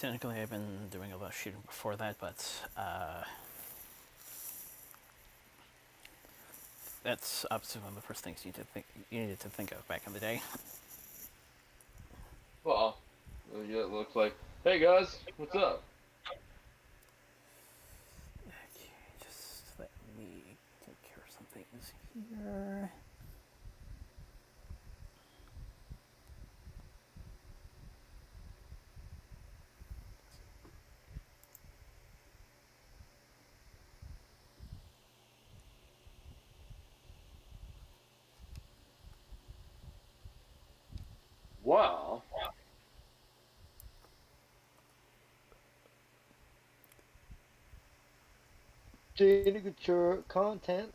technically I've been doing a lot of shooting before that, but that's obviously one of the first things you needed to think of back in the day. Well, yeah, it looks like. Hey guys, what's up? Okay, just let me take care of some things here. Wow. Signature content.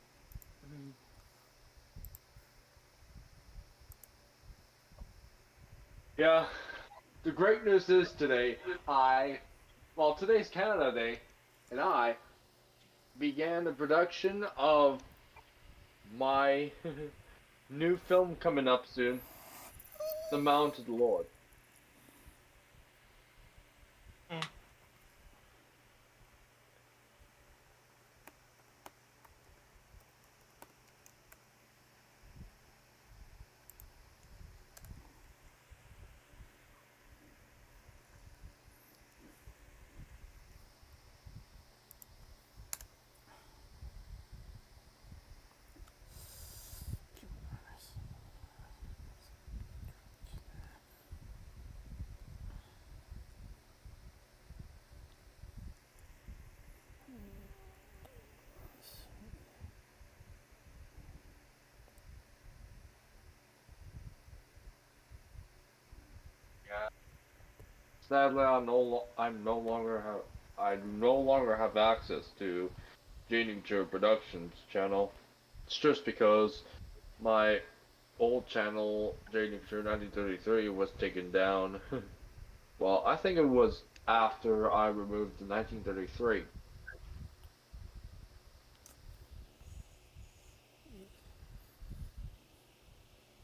Yeah, the great news is today, today's Canada Day, and I began the production of my new film coming up soon, The Mounted Lord. Mm. Yeah. Sadly, I no longer have access to Signature Productions channel. It's just because my old channel, Signature 1933, was taken down. Well, I think it was after I removed the 1933.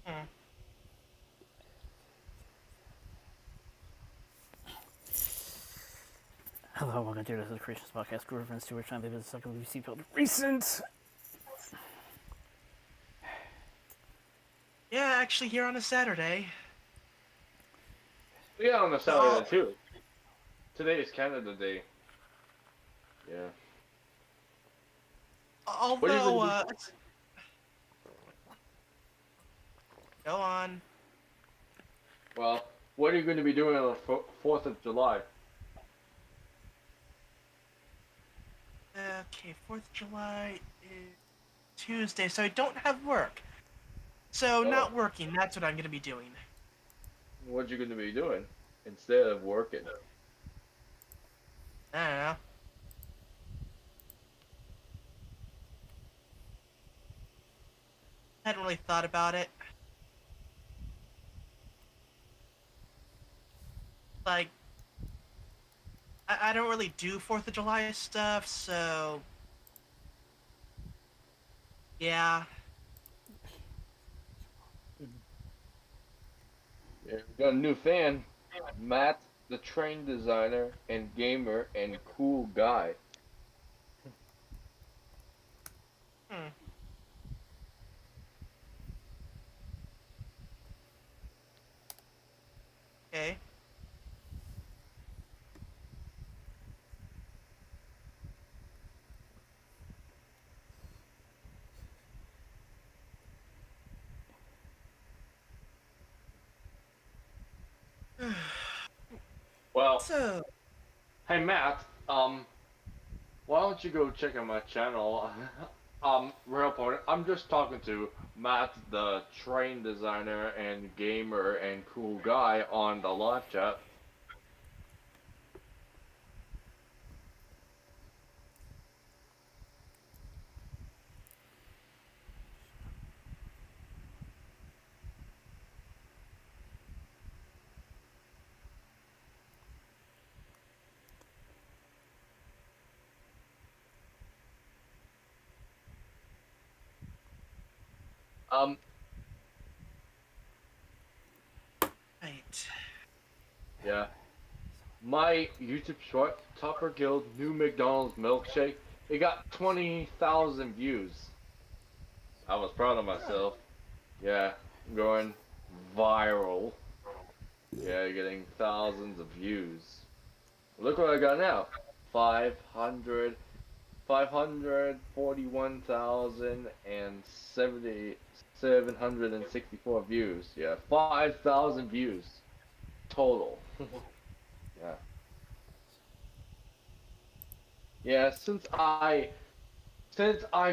Mm. Hello, welcome to Yoda Soda Creations podcast. Reference to which time they've been stuck in the seatbelt recent. Yeah, actually, here on a Saturday. Yeah, on a Oh, Saturday too. Today is Canada Day. Yeah. What are you going although, to be? go on. Well, what are you going to be doing on the 4th of July? Okay, 4th of July is Tuesday, so I don't have work. So, Oh, not working, that's what I'm going to be doing. what are you going to be doing instead of working? I don't know. I hadn't really thought about it. Like, I don't really do 4th of July stuff, so. Yeah. Yeah, we got a new fan, Matt, the train designer and gamer and cool guy. Hmm. Okay. Well, So, hey Matt, why don't you go check out my channel? Real point, I'm just talking to Matt, the train designer and gamer and cool guy on the live chat. Um, right. yeah. my YouTube short, Topper Guild New McDonald's Milkshake, it got 20,000 views. I was proud of myself. Yeah, going viral. Yeah, getting thousands of views. Look what I got now. 541,764 views. Yeah, 5,000 views total. Yeah. Yeah, since I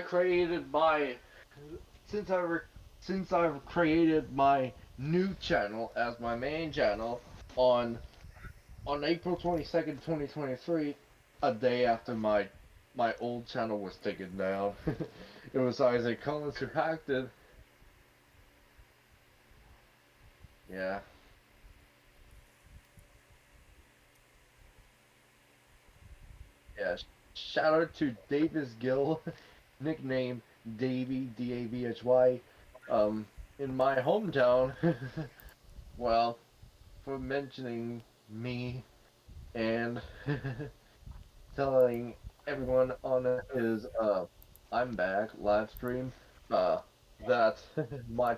created my since I re- since I've created my new channel as my main channel on April 22nd, 2023, a day after my old channel was taken down. It was Isaac Collins who hacked it. Yeah. Yeah. Shout out to Davis Gill, nickname Davy Davhy. Um, in my hometown. Well, for mentioning me and telling everyone on his I'm back live stream uh that my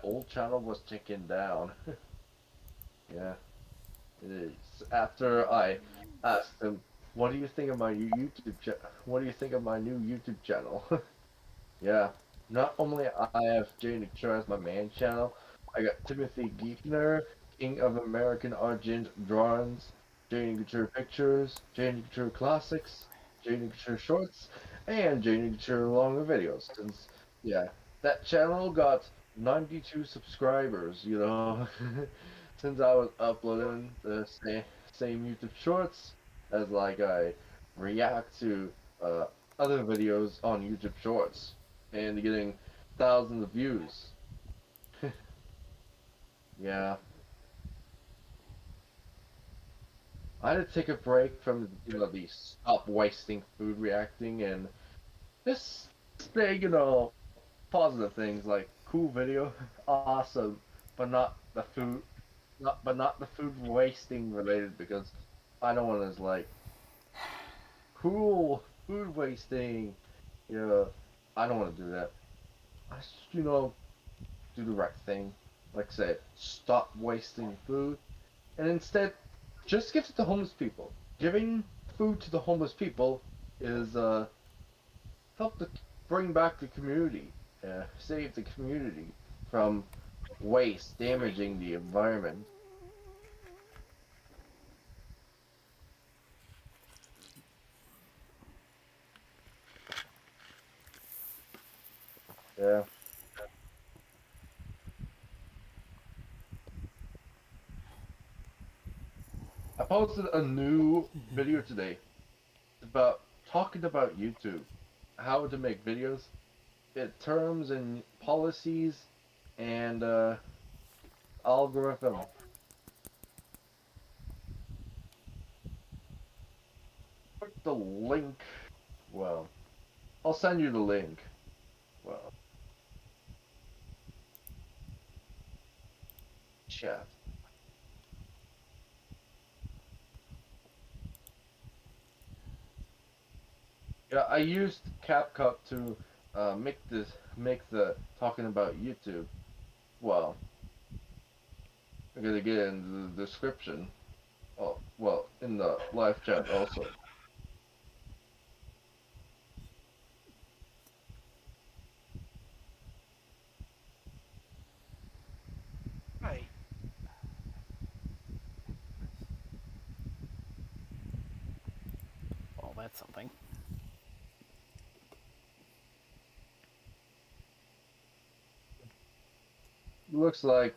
old channel was taken down. Yeah, it is. After I asked him, "What do you think of my new What do you think of my new YouTube channel?" Yeah, not only I have Jay Nicture as my main channel, I got Timothy Geithner, King of American Argent Drawings, Jay Nicture Pictures, Jay Nicture Classics, Jay Nicture Shorts, and Jay Nicture Longer Videos. Since, yeah, that channel got 92 subscribers, you know, since I was uploading the same YouTube Shorts as like I react to uh, other videos on YouTube Shorts and getting thousands of views. Yeah, I had to take a break from the stop wasting food reacting and just say positive things like cool video, awesome, but not the food, not the food wasting related because I don't want to like cool food wasting. Yeah, I don't want to do that. I just, do the right thing. Like I said, stop wasting food, and instead, just give it to homeless people. Giving food to the homeless people is help to bring back the community, save the community from waste damaging the environment. Yeah, I posted a new video today about talking about YouTube, how to make videos, terms and policies, and algorithm. Put the link. Well, I'll send you the link. Well, chat. Yeah, I used CapCut to make the talking about YouTube. Well, I'm gonna get in the description. Oh, well, in the live chat also. Right. Well, that's something. Looks like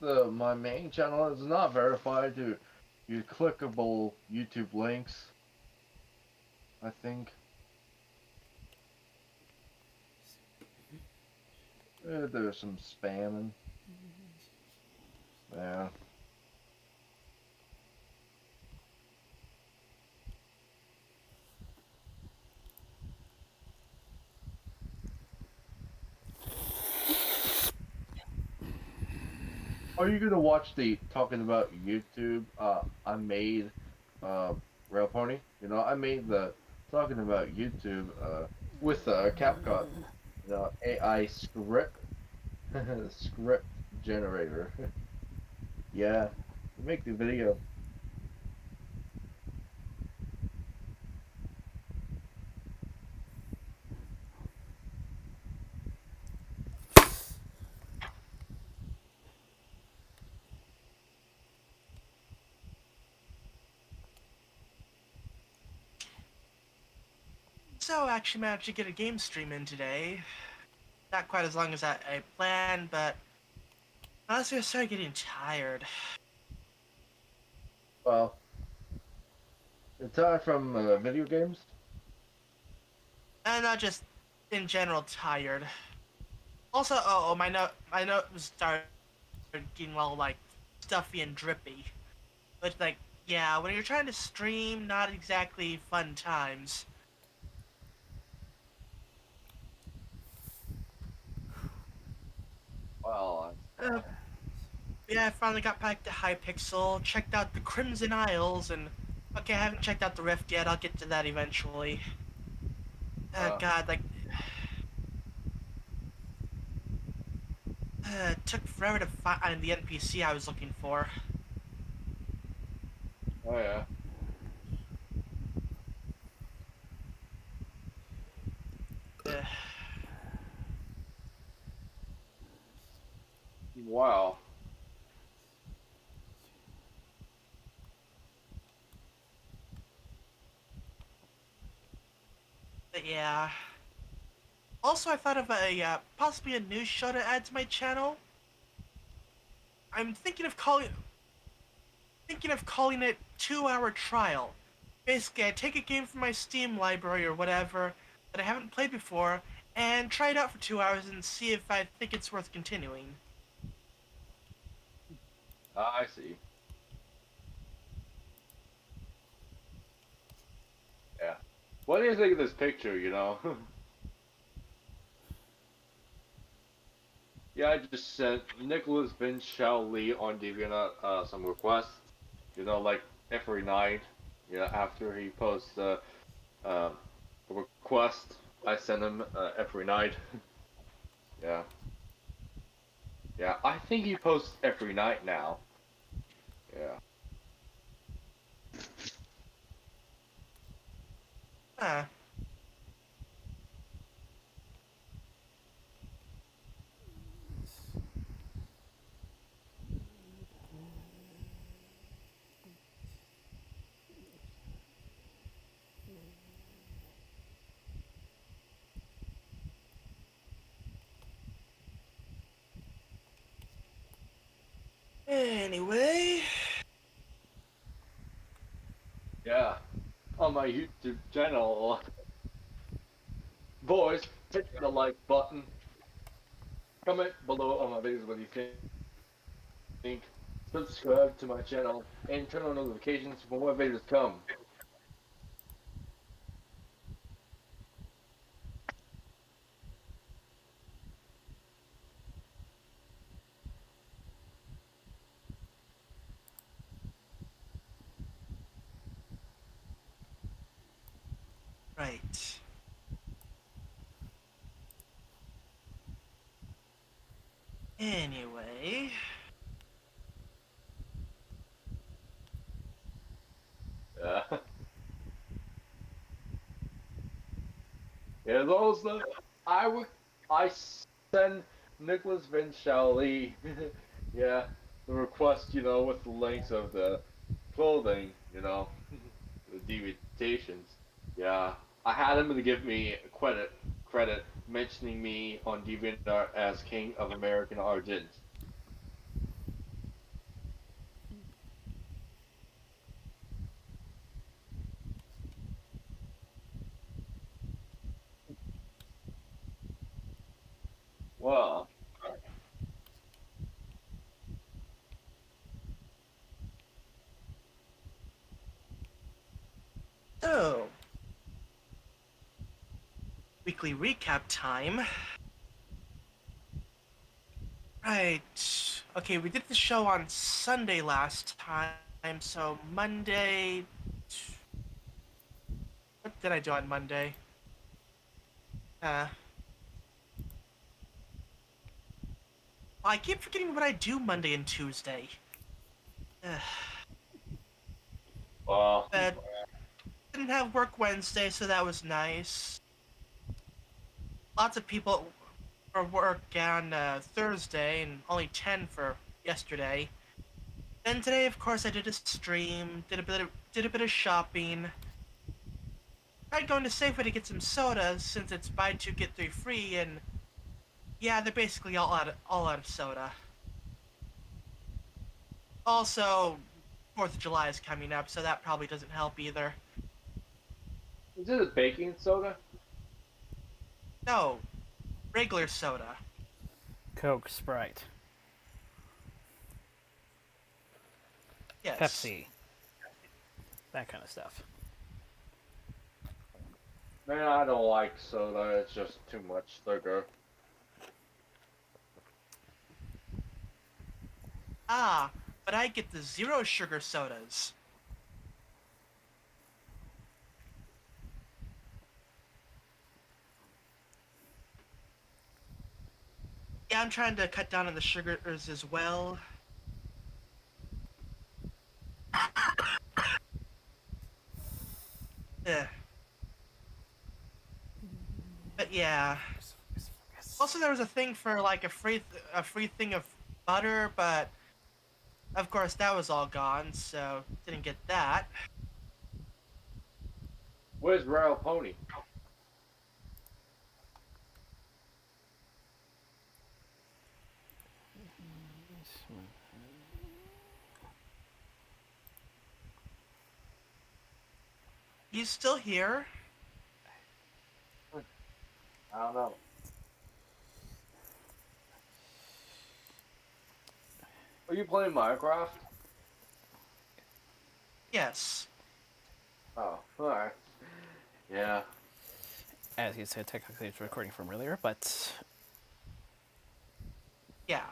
the my main channel is not verified to use clickable YouTube links. I think. There's some spamming. Yeah. Oh are you gonna watch the talking about YouTube? I made Rail Pony. You know, I made the talking about YouTube with CapCut. You know, AI script script generator. Yeah, make the video. So, I actually managed to get a game stream in today. Not quite as long as I planned, but honestly, I started getting tired. Well, aside from video games. And not just in general tired. Also, my note was started getting all like stuffy and drippy. But like, yeah, when you're trying to stream, not exactly fun times. Well, Uh, yeah, I finally got back to Hypixel, checked out the Crimson Isles, and okay, I haven't checked out the Rift yet. I'll get to that eventually. uh, God, like, it took forever to find the NPC I was looking for. oh yeah. Uh, Wow. but yeah. Also, I thought of a possibly a news show to add to my channel. I'm thinking of calling it 2-hour trial. Basically, I take a game from my Steam library or whatever that I haven't played before and try it out for 2 hours and see if I think it's worth continuing. I see. Yeah. What do you think of this picture? You know. Yeah, I just sent Nicholas Vince Shao Lee on DeviantArt some requests. You know, like every night. Yeah, after he posts uh, a request, I send him every night. Yeah. Yeah, I think he posts every night now. Yeah. Huh. Anyway, Yeah. On my YouTube channel, boys, hit the like button. Comment below on my videos what you think. Subscribe to my channel and turn on notifications for more videos come. right. Anyway, Yeah. Yeah, those I would I send Nicholas Vince Lee, yeah, the request, you know, with the links of the clothing, you know, the invitations. Yeah, I had him to give me credit mentioning me on DeviantArt as King of American Origins. Well, so weekly recap time. Right. Okay, we did the show on Sunday last time, so Monday. What did I do on Monday? Uh, I keep forgetting what I do Monday and Tuesday. Uh, Well, but didn't have work Wednesday, so that was nice. Lots of people for work on Thursday, and only 10 for yesterday. Then today, of course, I did a stream, did a bit of shopping. Tried going to Safeway to get some sodas since it's buy two get three free, and yeah, they're basically all out of soda. Also, 4th of July is coming up, so that probably doesn't help either. is it a baking soda? No, regular soda. Coke, Sprite, Yes. Pepsi, that kind of stuff. Man, I don't like soda. It's just too much sugar. Ah, but I get the zero sugar sodas. Yeah, I'm trying to cut down on the sugars as well. Ugh. But yeah. Also, there was a thing for like a free thing of butter, but of course that was all gone, so didn't get that. Where's Royal Pony? He's still here. I don't know. Are you playing Minecraft? Yes. Oh, alright. Yeah. As you said, technically it's recording from earlier, but Yeah.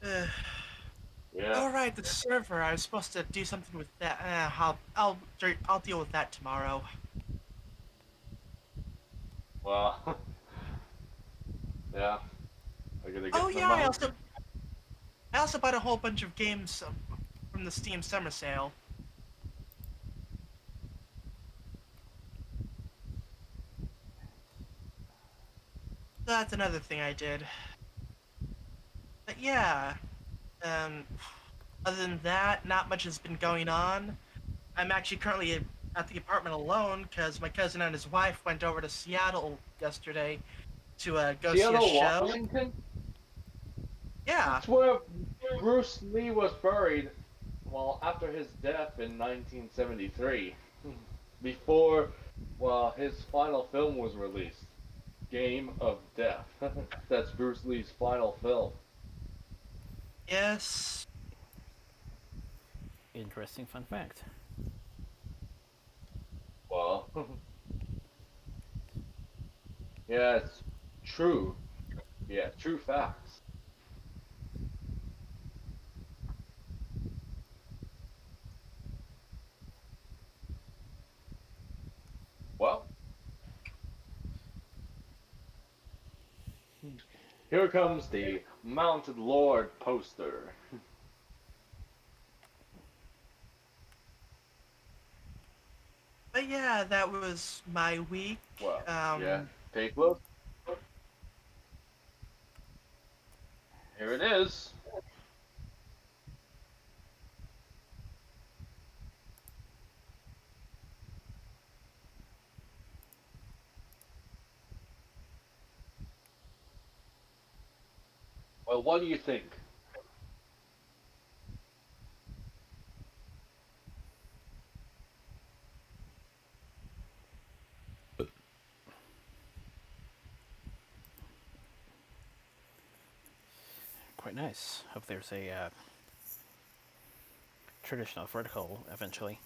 Ugh. Yeah. All right, the server. I was supposed to do something with that. I'll deal with that tomorrow. Well, yeah. I gotta get Oh some yeah, money. I also bought a whole bunch of games from the Steam Summer Sale. So that's another thing I did. But yeah, um, other than that, not much has been going on. I'm actually currently at the apartment alone because my cousin and his wife went over to Seattle yesterday to go see a Seattle, show. Washington? Yeah, That's where Bruce Lee was buried, well, after his death in 1973. Before, well, his final film was released. Game of Death. That's Bruce Lee's final film. yes. interesting fun fact. Well, yeah, it's true. Yeah, true facts. Well, here comes the Mounted Lord poster. But yeah, that was my week. Well, yeah, Um, take a look. Here it is. Well, what do you think? Quite nice. Hope there's a traditional vertical eventually.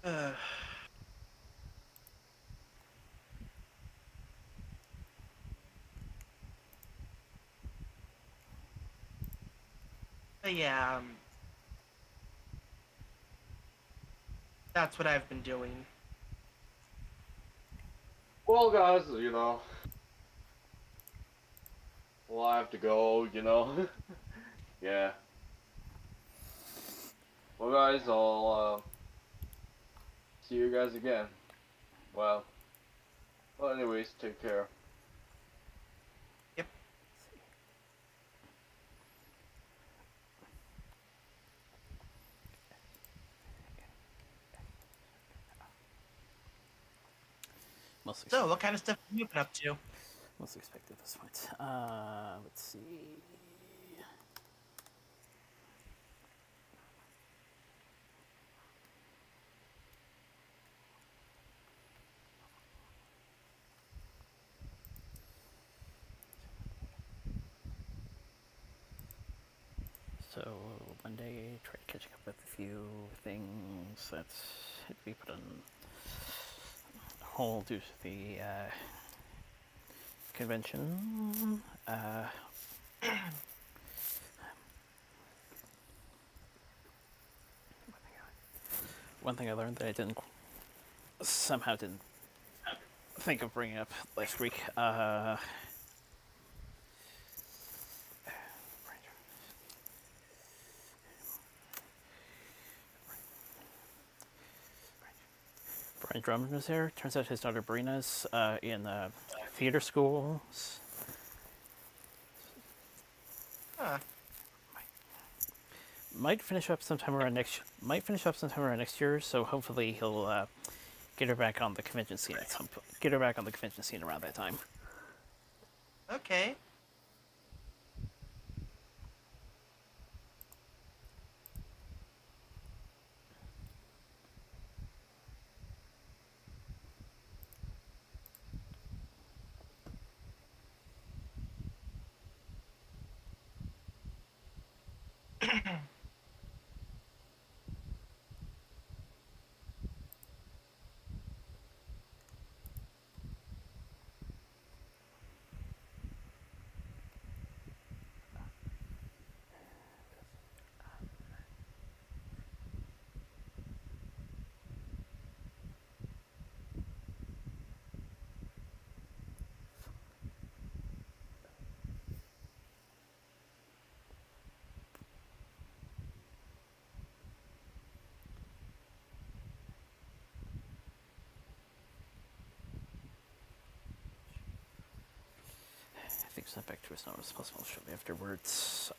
Uh, but yeah, that's what I've been doing. Well, guys, well, I have to go. Yeah. Well, guys, I'll see you guys again. Well, anyways, take care. Yep. So, what kind of stuff have you been up to? Most expected at this point. Let's see. So Monday, tried catching up with a few things that had to be put on hold due to the convention. One thing I learned that I didn't think of bringing up last week. Brian Drummond was there. Turns out his daughter Brina's in theater schools. Huh. Might finish up sometime around next year. So hopefully he'll get her back on the convention scene at some point. Get her back on the convention scene around that time. Okay. I think sent back to us not as possible shortly afterwards.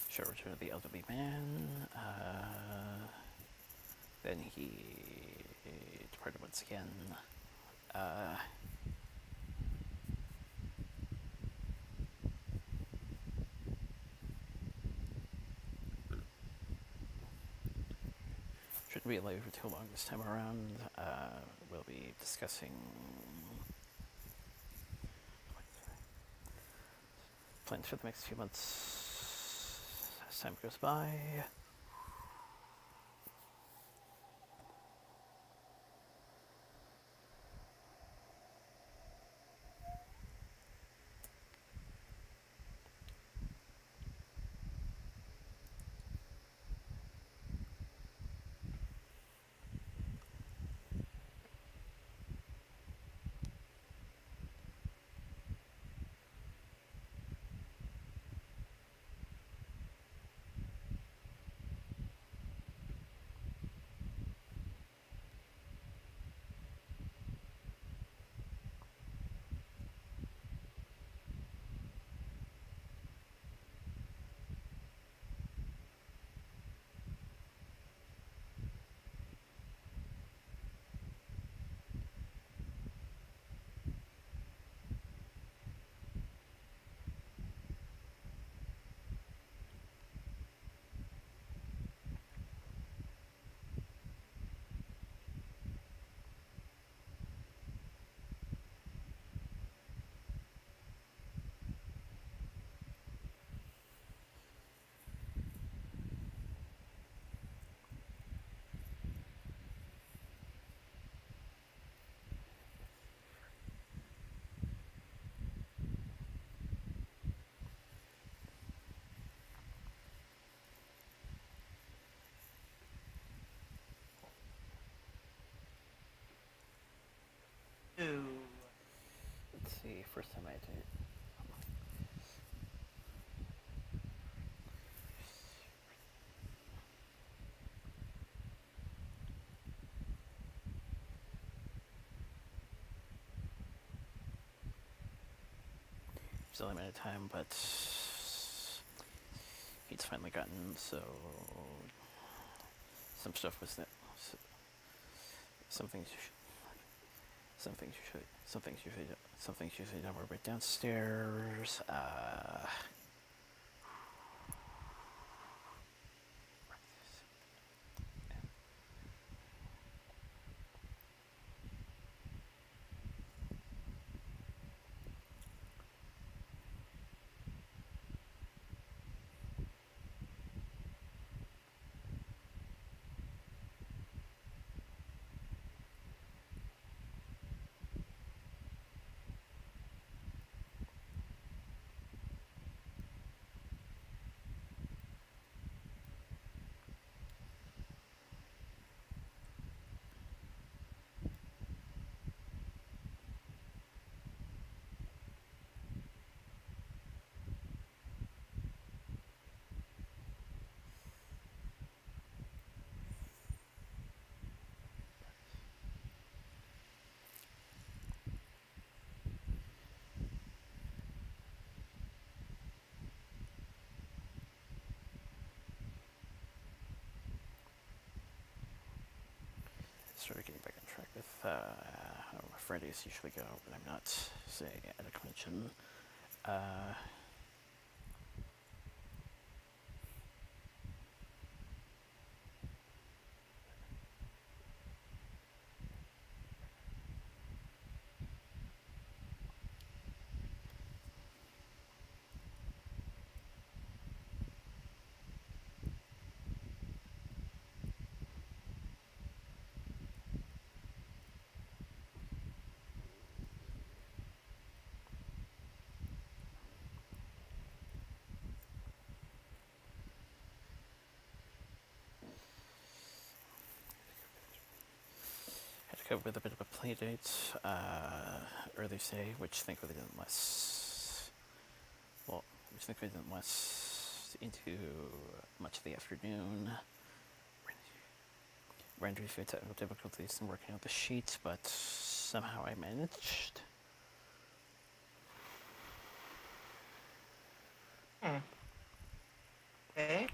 Short return of the elderly man. Then he departed once again. Shouldn't be late for too long this time around. We'll be discussing plans for the next few months as time goes by. first time I did it. It's only a minute of time, but he's finally gotten, so some stuff was that. So, some things you should. Some things usually done were right downstairs. Started getting back on track with how Fridays usually go when I'm not, say, at a convention. Had to cope with a bit of a play date early today, which thankfully didn't last. Well, which thankfully didn't last into much of the afternoon. Ran into a few technical difficulties in working out the sheets, but somehow I managed. Okay.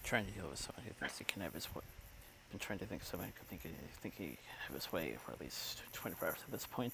Trying to deal with someone who thinks he can have his way. Been trying to think someone could think he have his way for at least 24 hours at this point.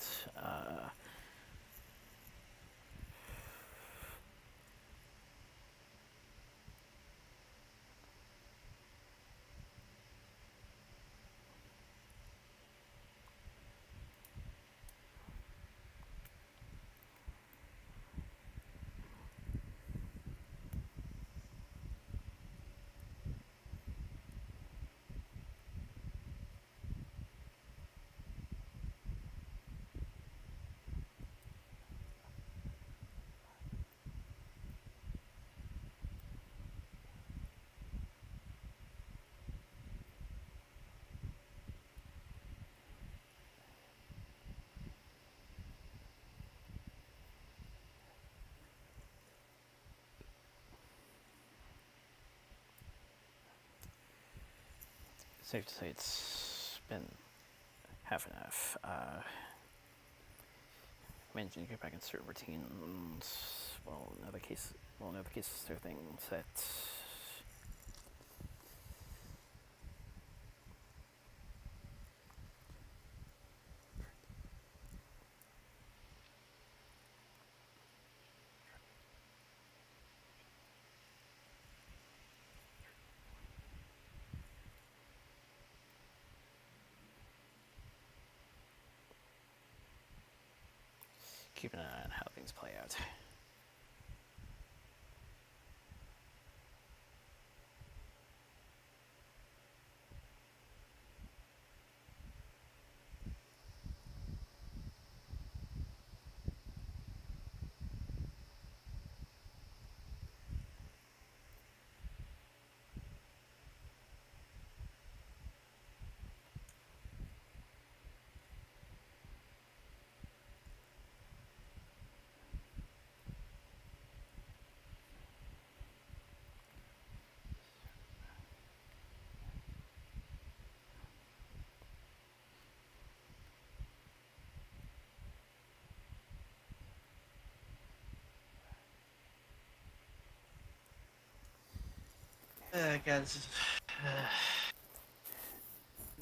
Safe to say it's been half and half. managing to get back in certain routines. In other cases, there are things that keep an eye on how things play out. Guys.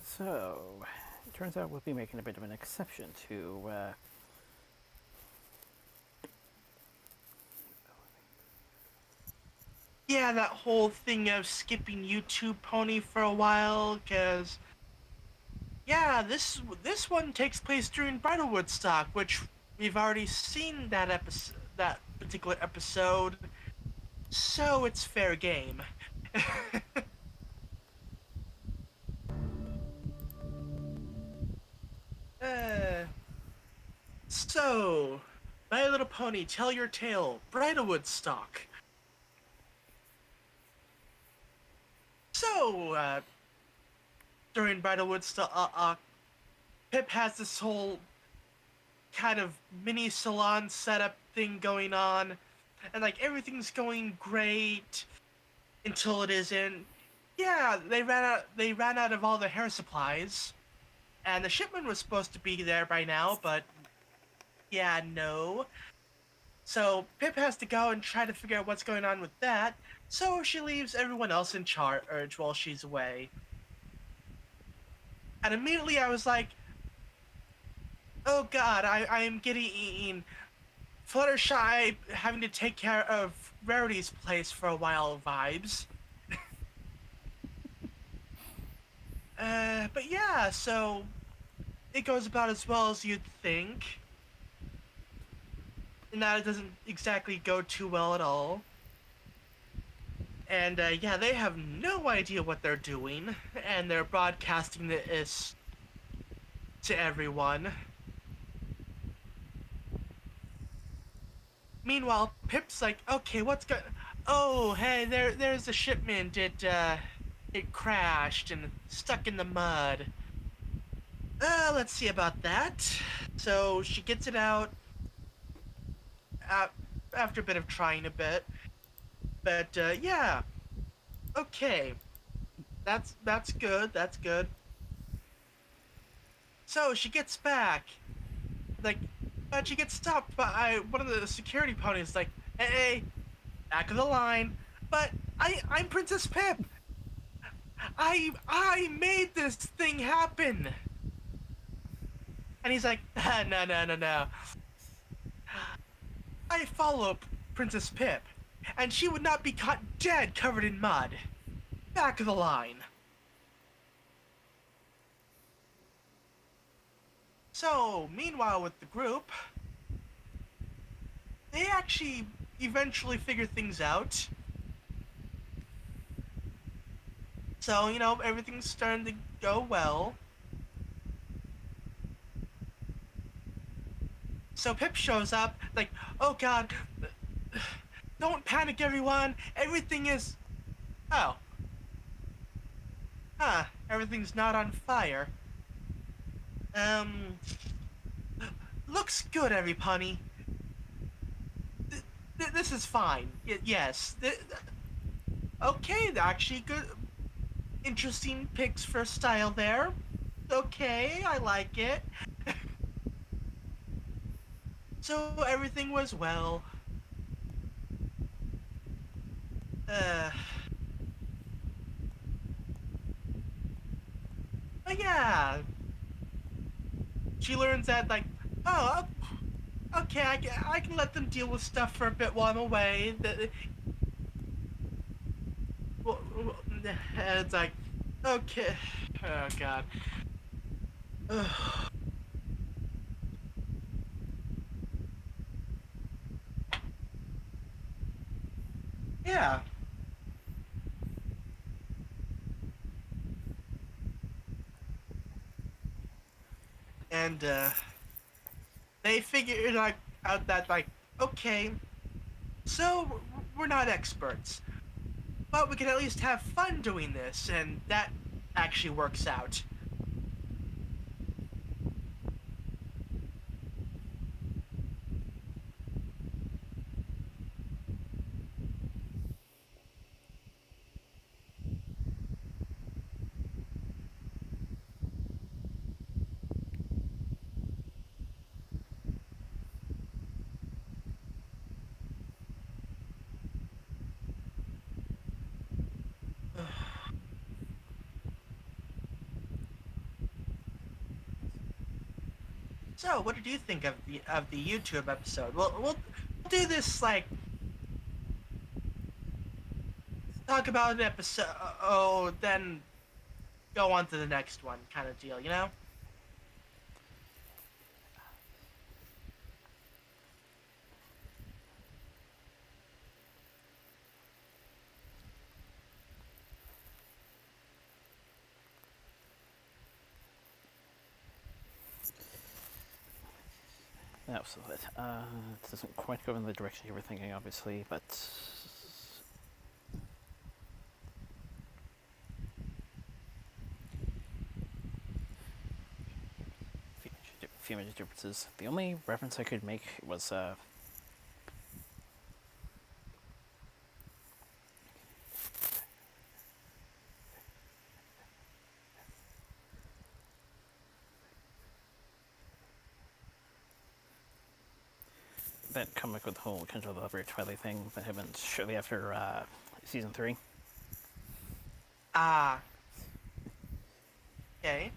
So, it turns out we'll be making a bit of an exception to Yeah, that whole thing of skipping YouTube Pony for a while, cause yeah, this one takes place during Bridal Woodstock, which we've already seen that particular episode, so it's fair game. uh, so, My Little Pony, Tell Your Tale, Bridal Woodstock. So, during Bridal Woodstock, Pip has this whole kind of mini salon setup thing going on, and like everything's going great until it isn't. Yeah, they ran out of all the hair supplies, and the shipment was supposed to be there by now, but yeah, no. So Pip has to go and try to figure out what's going on with that, so she leaves everyone else in charge while she's away. And immediately I was like, oh god, I am getting eaten. Fluttershy having to take care of Rarity's place for a while vibes. But yeah, so it goes about as well as you'd think. And that it doesn't exactly go too well at all. And yeah, they have no idea what they're doing, and they're broadcasting this to everyone. Meanwhile, Pip's like, okay, what's going? Oh, hey, there's a shipment. It crashed and stuck in the mud. Let's see about that. So she gets it out after a bit of trying a bit. But yeah, okay, that's good. That's good. So she gets back, like, but she gets stopped by one of the security ponies. Like, hey, back of the line. But I'm Princess Pip. I made this thing happen. And he's like, no. I follow Princess Pip, and she would not be caught dead covered in mud. Back of the line. So, meanwhile with the group, they actually eventually figure things out. So, everything's starting to go well. So Pip shows up, like, oh god, don't panic everyone, everything is... Oh. Huh, everything's not on fire. Looks good, every pony. This is fine. Yes. Okay, actually good. Interesting picks for style there. Okay, I like it. So everything was well. Uh, but yeah, she learns that like, oh, okay, I can let them deal with stuff for a bit while I'm away. And it's like, okay, oh god. Yeah, and they figured out that like, okay, so we're not experts, but we can at least have fun doing this, and that actually works out. So, what did you think of the YouTube episode? We'll do this like talk about an episode, oh, then go on to the next one, kind of deal, you know? No, so it doesn't quite go in the direction you were thinking, obviously, but few major differences. The only reference I could make was that comic with the whole Control the Lover Twilight thing that happened shortly after season 3. Ah, okay.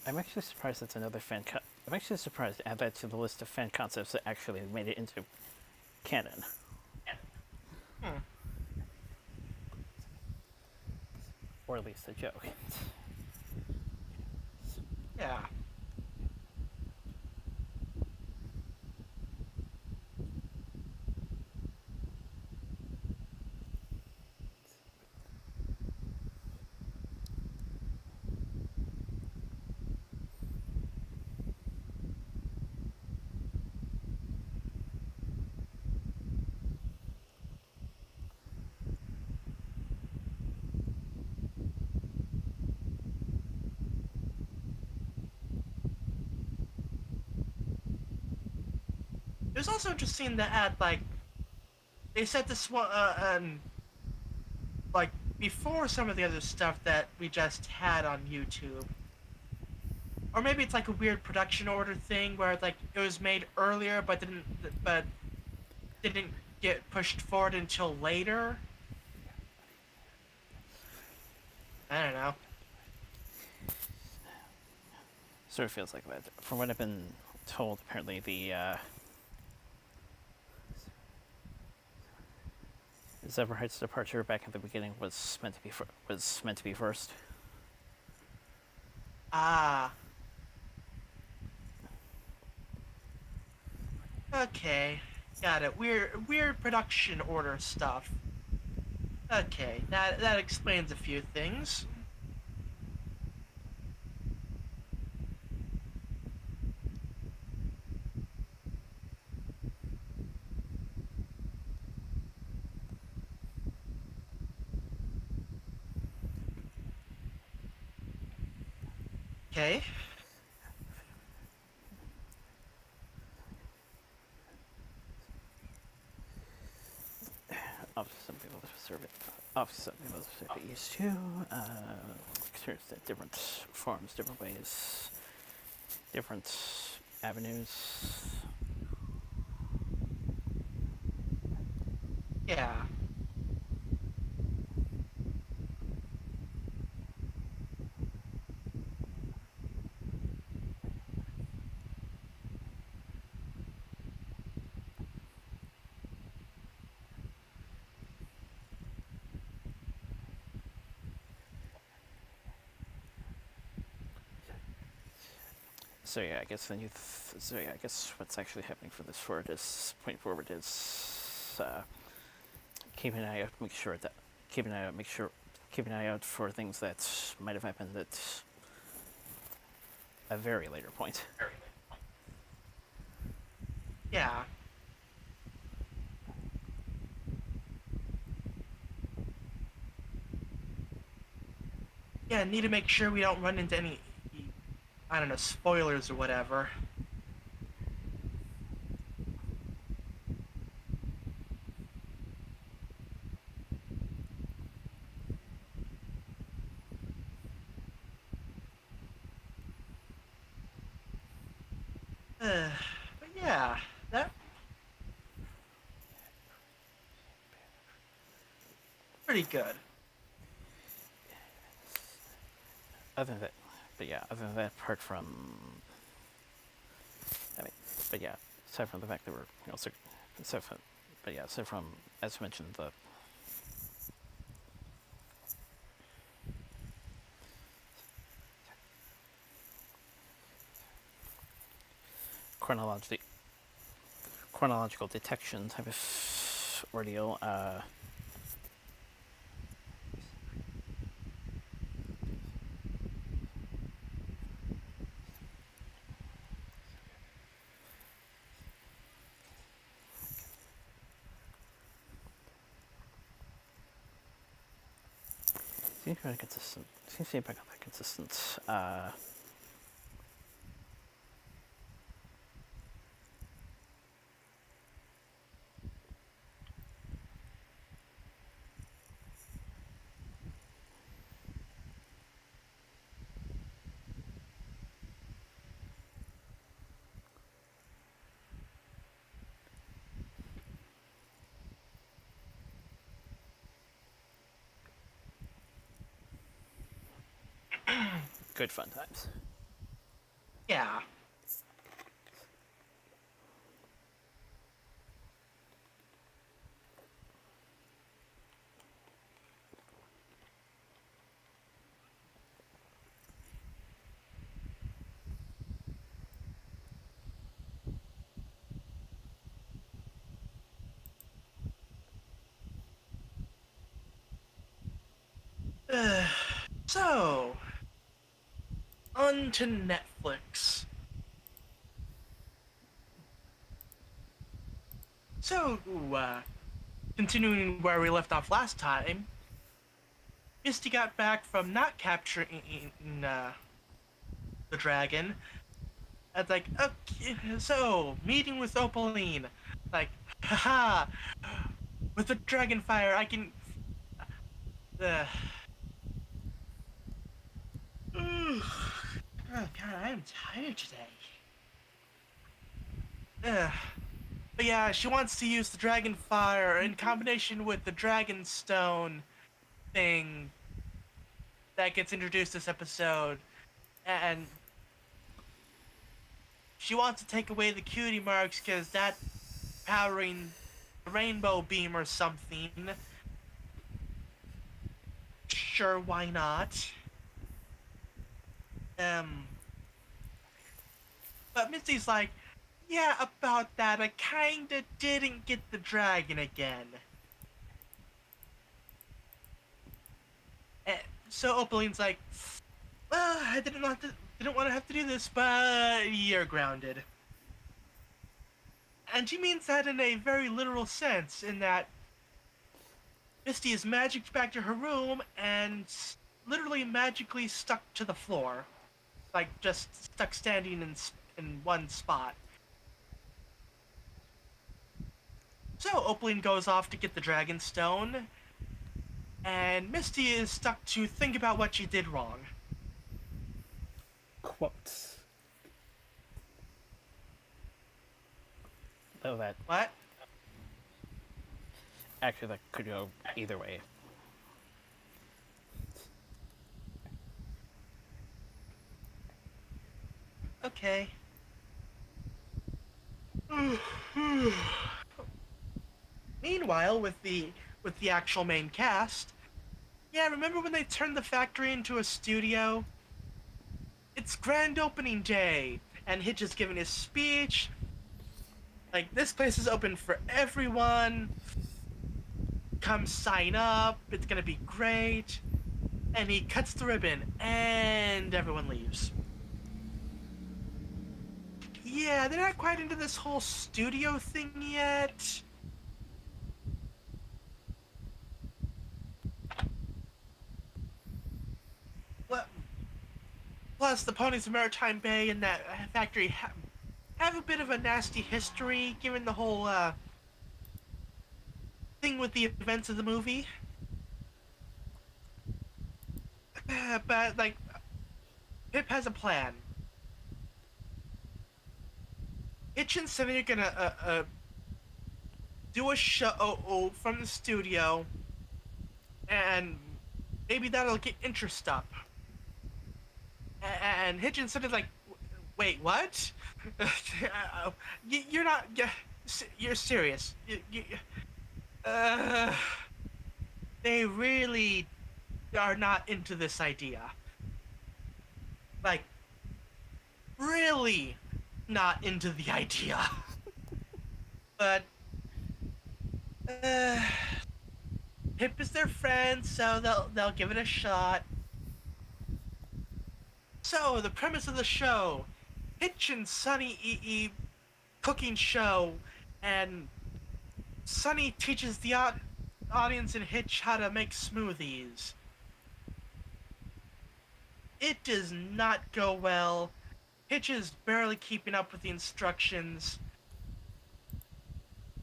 I'm actually surprised that's another I'm actually surprised to add that to the list of fan concepts that actually made it into canon. Hmm. Or at least a joke. Yeah. It was also interesting to add like they said this one like before some of the other stuff that we just had on YouTube. Or maybe it's like a weird production order thing where like it was made earlier but didn't get pushed forward until later. I don't know. Sort of feels like that. From what I've been told, apparently the Zephyrite's departure back at the beginning was meant to be first. Ah. Okay. Got it. Weird production order stuff. Okay, that explains a few things. Okay. Obviously, some people are used to. Experienced at different forms, different ways, different avenues. Yeah. So yeah, I guess then so yeah, I guess what's actually happening for this forward is point forward is keep an eye out, make sure that keep an eye out, make sure keep an eye out for things that might have happened at a very later point. Yeah. Yeah, need to make sure we don't run into any, I don't know, spoilers or whatever. But yeah, that pretty good. Other than that, but yeah, other than that, apart from, I mean, but yeah, aside from the fact that we're, aside from, but yeah, aside from, as mentioned, the chronological chronological detection type of ordeal. Seems to be consistent. Seems to be back on that consistent. Good fun times. Yeah. So, on to Netflix. So, continuing where we left off last time, Misty got back from not capturing the dragon. It's like, okay, so, meeting with Opaline. Like, haha, with the dragon fire, I can. Uh, oh, God, I am tired today. But yeah, she wants to use the dragon fire in combination with the dragon stone thing that gets introduced this episode, and she wants to take away the cutie marks because that powering the rainbow beam or something. Sure, why not? Um, but Misty's like, yeah, about that. I kinda didn't get the dragon again. And so Opaline's like, well, I didn't want to have to do this, but you're grounded. And she means that in a very literal sense, in that Misty is magicked back to her room and literally magically stuck to the floor, like just stuck standing in one spot. So Opaline goes off to get the dragon stone, and Misty is stuck to think about what she did wrong. Quotes. Though that What? actually that could go either way. Okay. Meanwhile, with the actual main cast, yeah, remember when they turned the factory into a studio? It's grand opening day, and Hitch is giving his speech. Like, this place is open for everyone. Come sign up. It's gonna be great. And he cuts the ribbon, and everyone leaves. Yeah, they're not quite into this whole studio thing yet. Plus, the ponies of Maritime Bay and that factory have a bit of a nasty history, given the whole thing with the events of the movie. But, like, Pip has a plan. Hitch and Sunny are gonna do a show from the studio, and maybe that'll get interest up. And Hitch and Sunny's like, wait, what? You're not. You're serious. Uh, they really are not into this idea. Like, really not into the idea. But, Pip is their friend, so they'll give it a shot. So, the premise of the show, Hitch and Sunny eat cooking show, and Sunny teaches the audience and Hitch how to make smoothies. It does not go well. Hitch is barely keeping up with the instructions.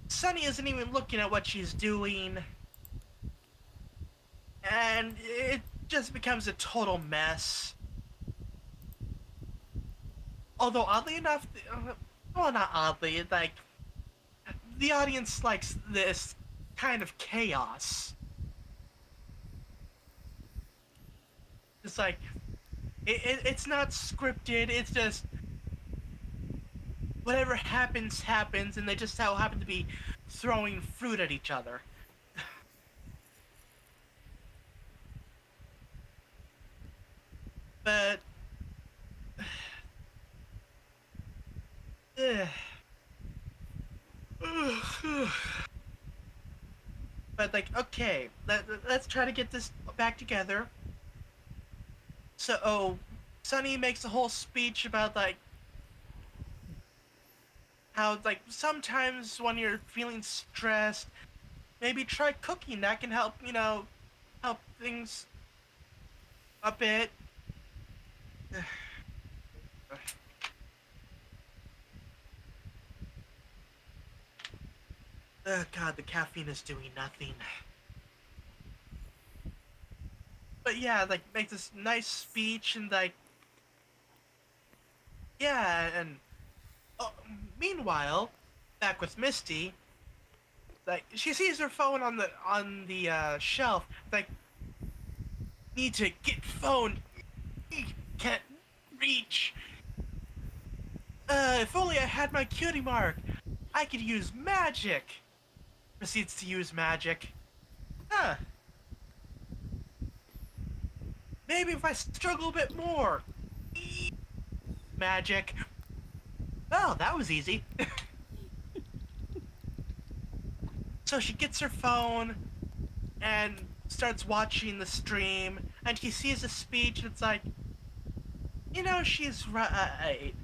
Sunny isn't even looking at what she's doing. And it just becomes a total mess. Although, oddly enough, well, not oddly, like, the audience likes this kind of chaos. It's like, it's not scripted, it's just whatever happens, happens, and they just so happen to be throwing fruit at each other. But... But, like, okay, let's try to get this back together. So, Sunny makes a whole speech about, like, how, like, sometimes when you're feeling stressed, maybe try cooking. That can help, help things a bit. God, the caffeine is doing nothing. But yeah, like, make this nice speech and, like, yeah, and meanwhile, back with Misty, like, she sees her phone on the shelf. Like, need to get phone. Can't reach. If only I had my cutie mark, I could use magic. Proceeds to use magic. Huh. Maybe if I struggle a bit more. Magic. Oh, that was easy. So she gets her phone and starts watching the stream, and she sees a speech, and it's like, she's right.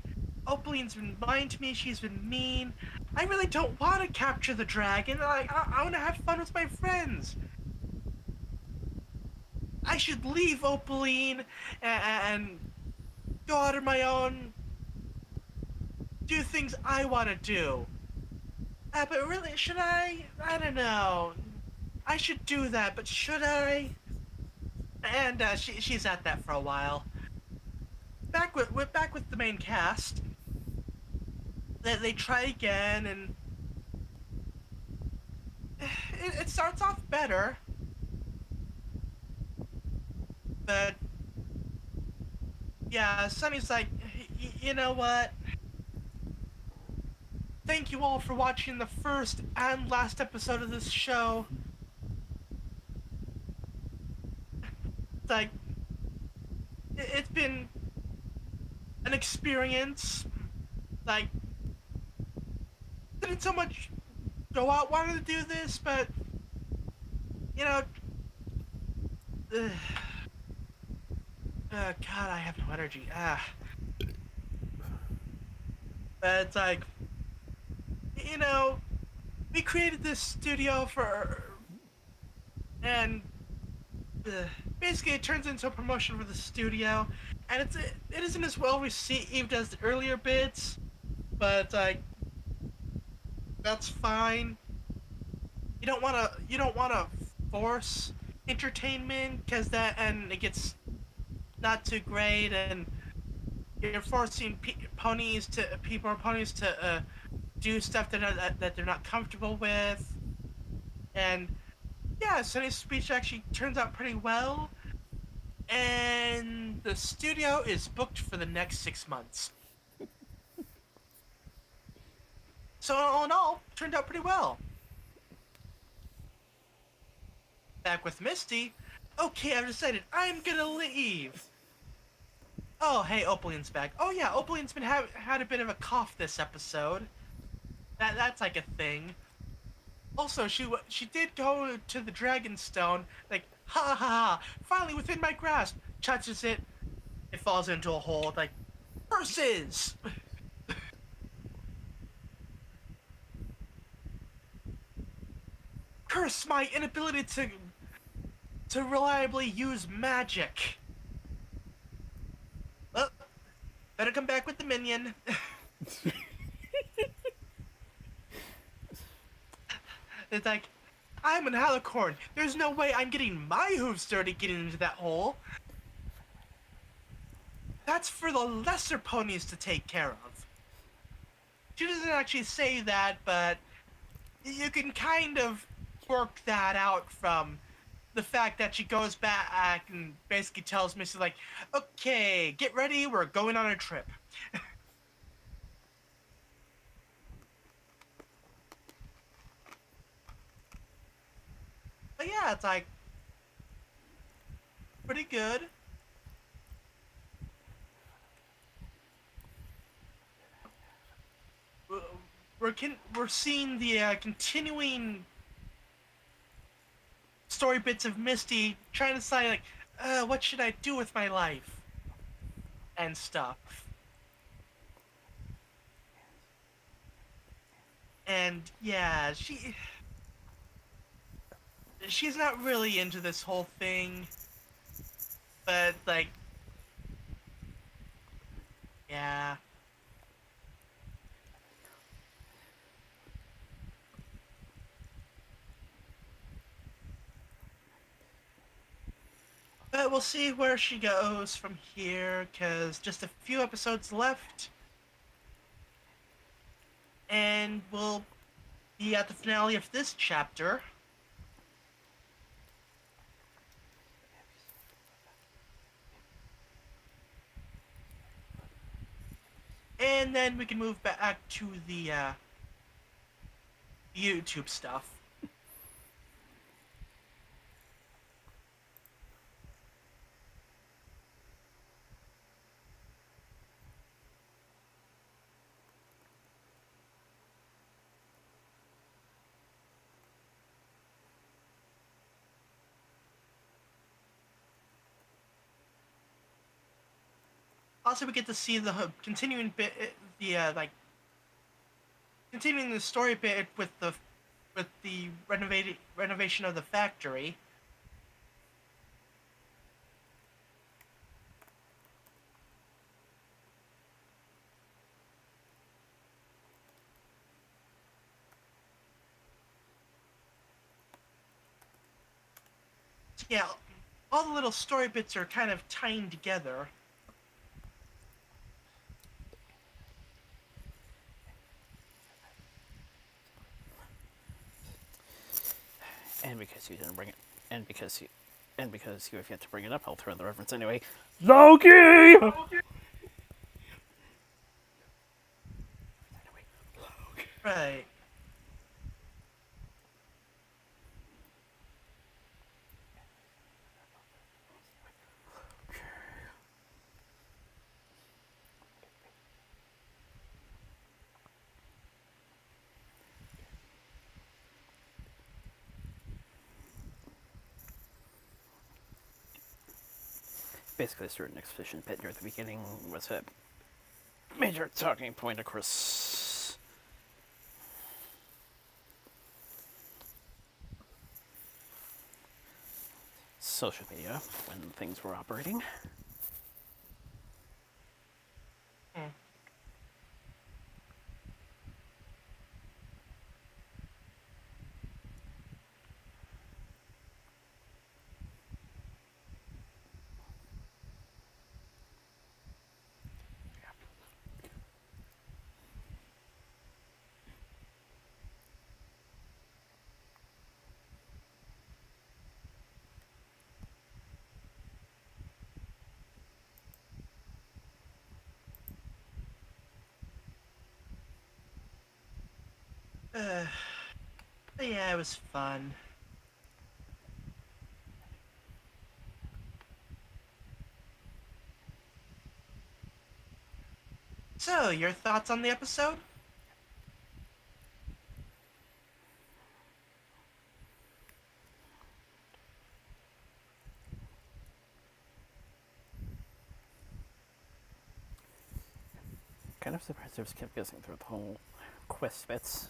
Opaline's been lying to me, she's been mean. I really don't want to capture the dragon. I want to have fun with my friends. I should leave Opaline and go out on my own, do things I want to do. But really, should I? I don't know. I should do that, but should I? And she's at that for a while. Back with the main cast. They try again, and it starts off better, but yeah, Sunny's like, you know what? Thank you all for watching the first and last episode of this show. It's like, it's been an experience. Like, didn't so much go out wanting to do this, but you know, uh, God, I have no energy. But it's like, you know, we created this studio and uh, basically it turns into a promotion for the studio, and it isn't as well received as the earlier bits, but like, that's fine. You don't wanna force entertainment, because that and it gets not too great, and you're forcing ponies to do stuff that they're not comfortable with. And yeah, Sunny's speech actually turns out pretty well, and the studio is booked for the next 6 months. So all in all, turned out pretty well. Back with Misty. Okay, I've decided I'm gonna leave. Oh, hey, Opalin's back. Oh yeah, Opalin's been had a bit of a cough this episode. That's like a thing. Also, she did go to the Dragonstone. Like, ha ha ha! Finally within my grasp. Touches it. It falls into a hole. Like, curses! Curse my inability to reliably use magic. Well, better come back with the minion. It's like, I'm an alicorn. There's no way I'm getting my hooves dirty getting into that hole. That's for the lesser ponies to take care of. She doesn't actually say that, but you can kind of work that out from the fact that she goes back and basically tells Missy, like, okay, get ready, we're going on a trip. But yeah, it's like, pretty good. We're seeing the continuing story bits of Misty trying to decide, like, what should I do with my life and stuff. And yeah, she's not really into this whole thing, but like, yeah. But we'll see where she goes from here, because just a few episodes left, and we'll be at the finale of this chapter. And then we can move back to the YouTube stuff. Also, we get to see the continuing bit, like continuing the story bit with the renovation of the factory. Yeah, all the little story bits are kind of tying together. And because you didn't bring it, and because you have yet to bring it up, I'll throw in the reference anyway. Loki! Right. Basically, a certain exposition bit near the beginning was a major talking point across social media when things were operating. Hmm. But yeah, it was fun. So, your thoughts on the episode? Kind of surprised I was kept guessing through the whole quest bits.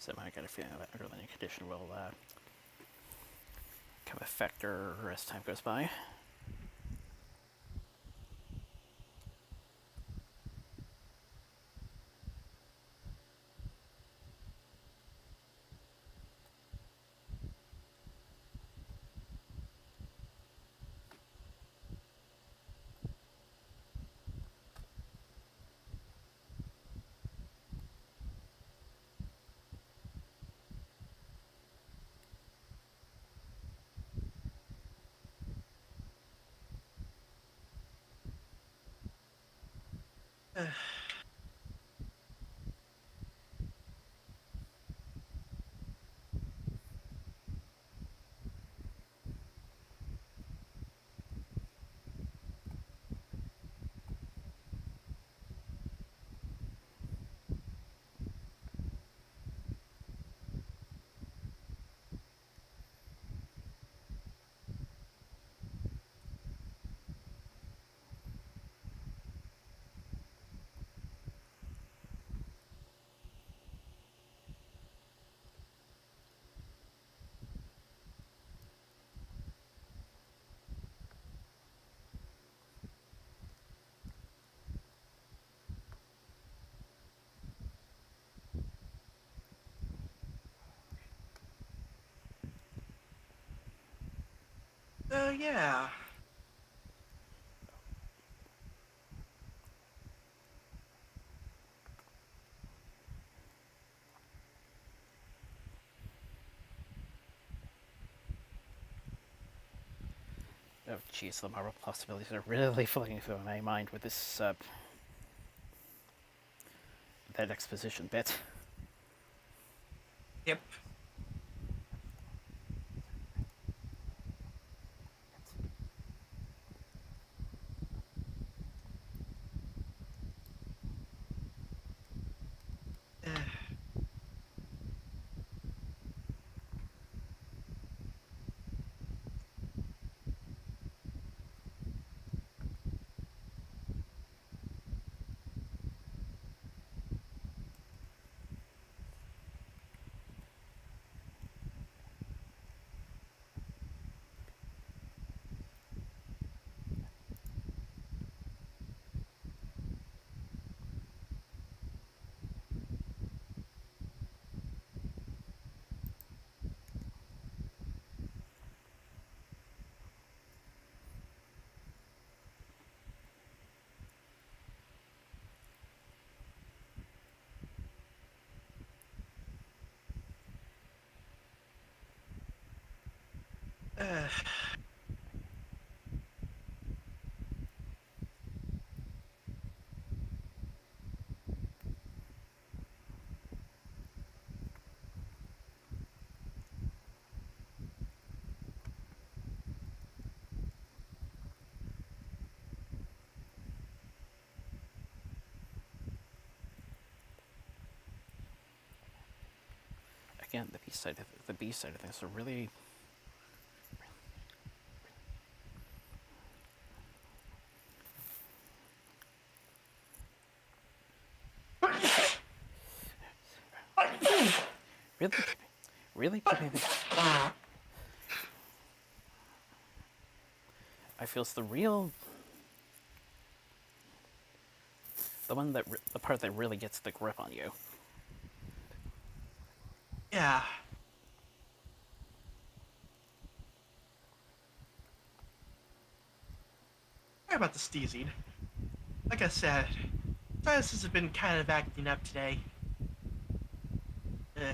Somehow I got a feeling that underlying condition will become a factor as time goes by. Yeah. Oh, jeez, the Marvel possibilities are really flooding through my mind with this, that exposition bit. Yep. Again, the B side of things are really really really keeping the, I feel it's the the part that really gets the grip on you. Yeah. Sorry about the sneezing. Like I said, sinuses have been kind of acting up today. Uh,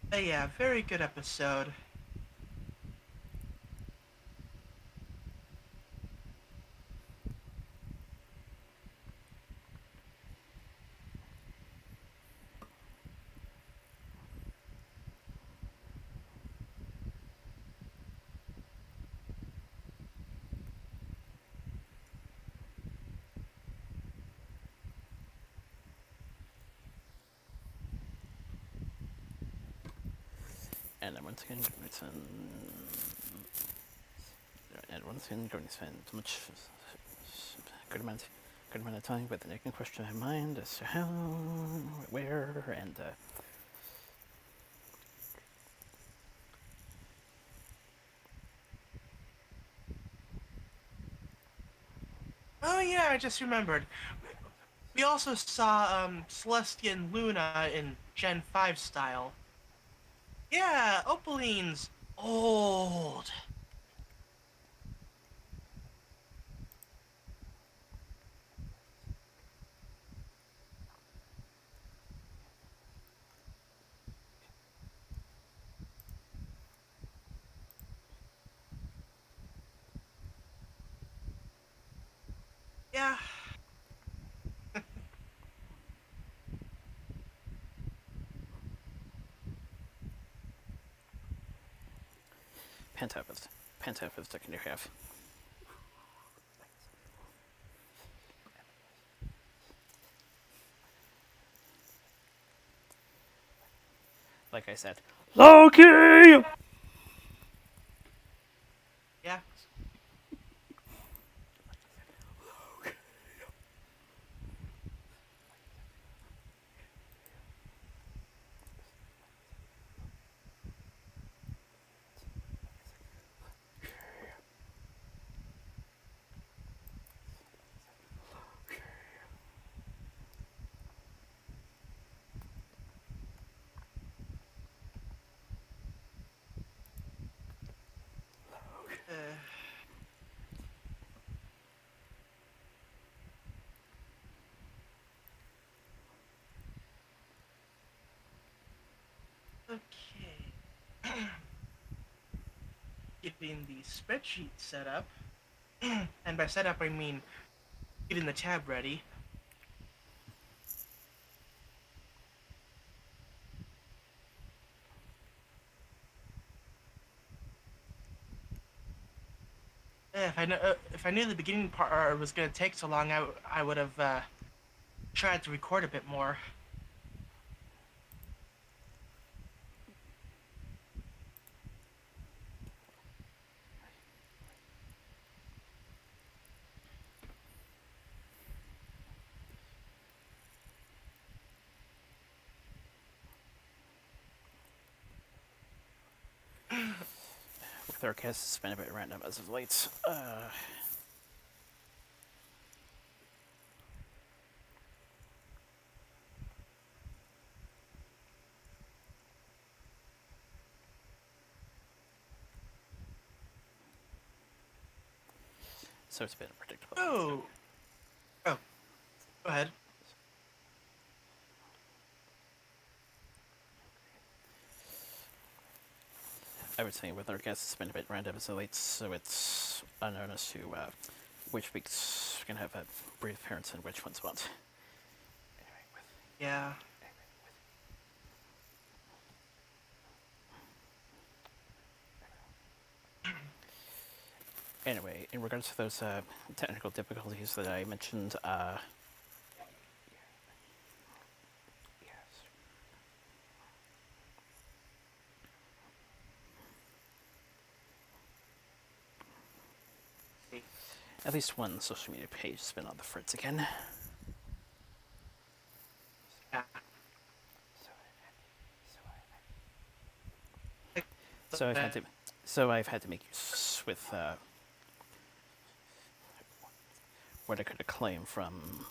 but yeah, very good episode. And then once again, going to spend much good amount of time with the nagging question in mind as to how, where, and Oh yeah, I just remembered. We also saw Celestia and Luna in Gen 5 style. Yeah, Opaline's old. Yeah. Pantap is second half. Like I said, Loki! Yeah. Uh, okay. Getting the spreadsheet set up. And by setup, I mean getting the tab ready. If I knew the beginning part was gonna take so long, I would have tried to record a bit more. Third cast has been a bit random as of late. So it's been unpredictable. Oh. Oh. Go ahead. I would say with our guests, it's been a bit random as of late, so it's unknown as to which weeks can have a brief appearance and which ones won't. Yeah. Anyway, in regards to those technical difficulties that I mentioned, at least one social media page has been on the fritz again. Yeah. So I've had to make use with what I could acclaim from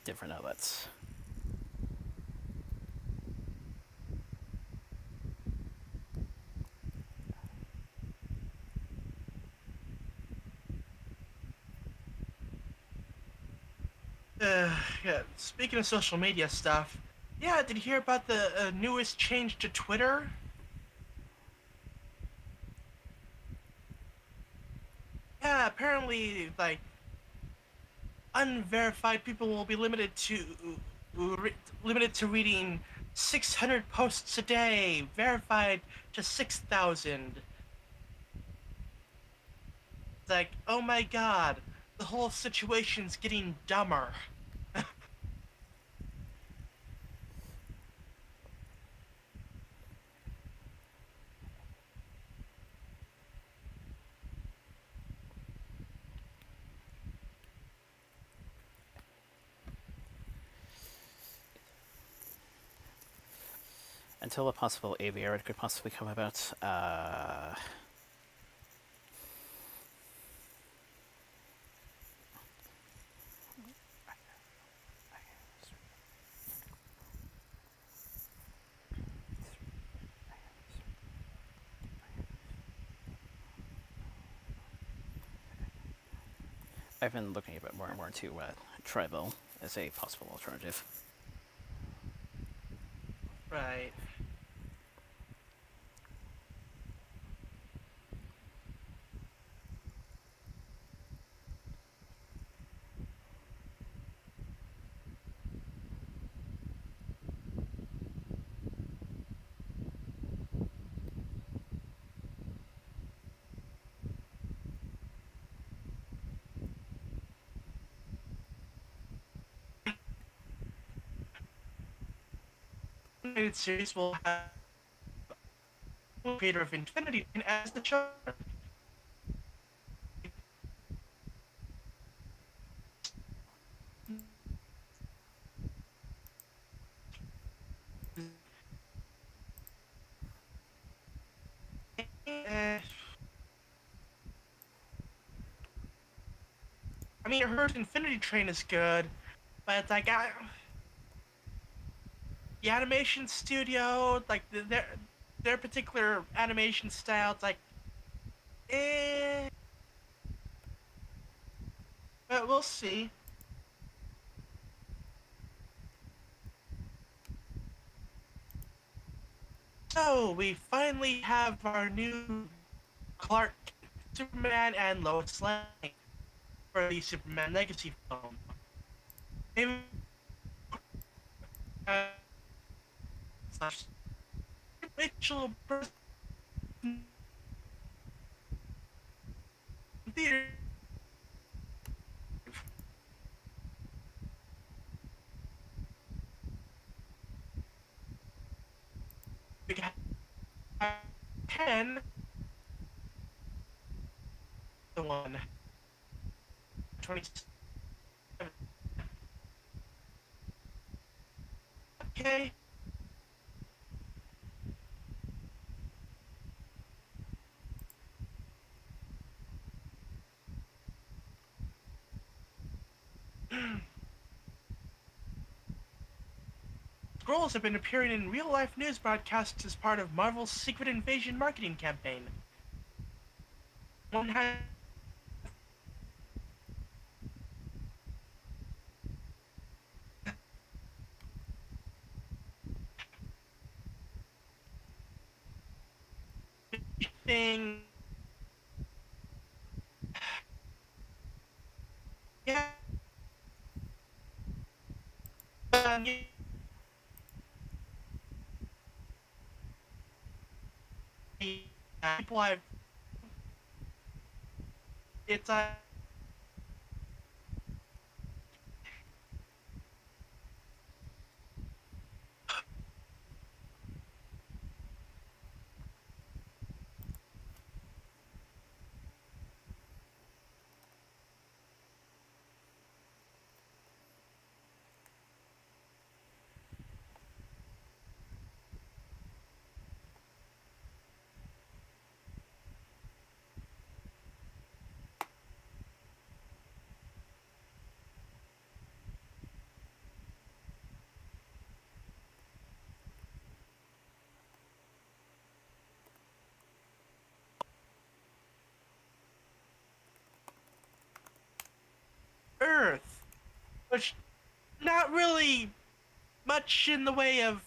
different outlets. Yeah. Speaking of social media stuff, yeah, did you hear about the newest change to Twitter? Yeah, apparently, like, unverified people will be limited to reading 600 posts a day, verified to 6,000. It's like, oh my god, the whole situation's getting dumber. Until a possible AV could possibly come about, I've been looking a bit more and more into Tribal as a possible alternative. Right. Animated series will have the creator of Infinity as the show. I mean, I heard Infinity Train is good, but it's like the animation studio, like their particular animation style, it's like, eh. But we'll see. So we finally have our new Clark, Superman, and Lois Lane for the Superman Legacy film. Maybe slash Rachel theater. We have 10, the one, 27 Okay. Scrolls have been appearing in real-life news broadcasts as part of Marvel's Secret Invasion marketing campaign. One has thing. Yeah. Um, people I've it's Earth, which not really much in the way of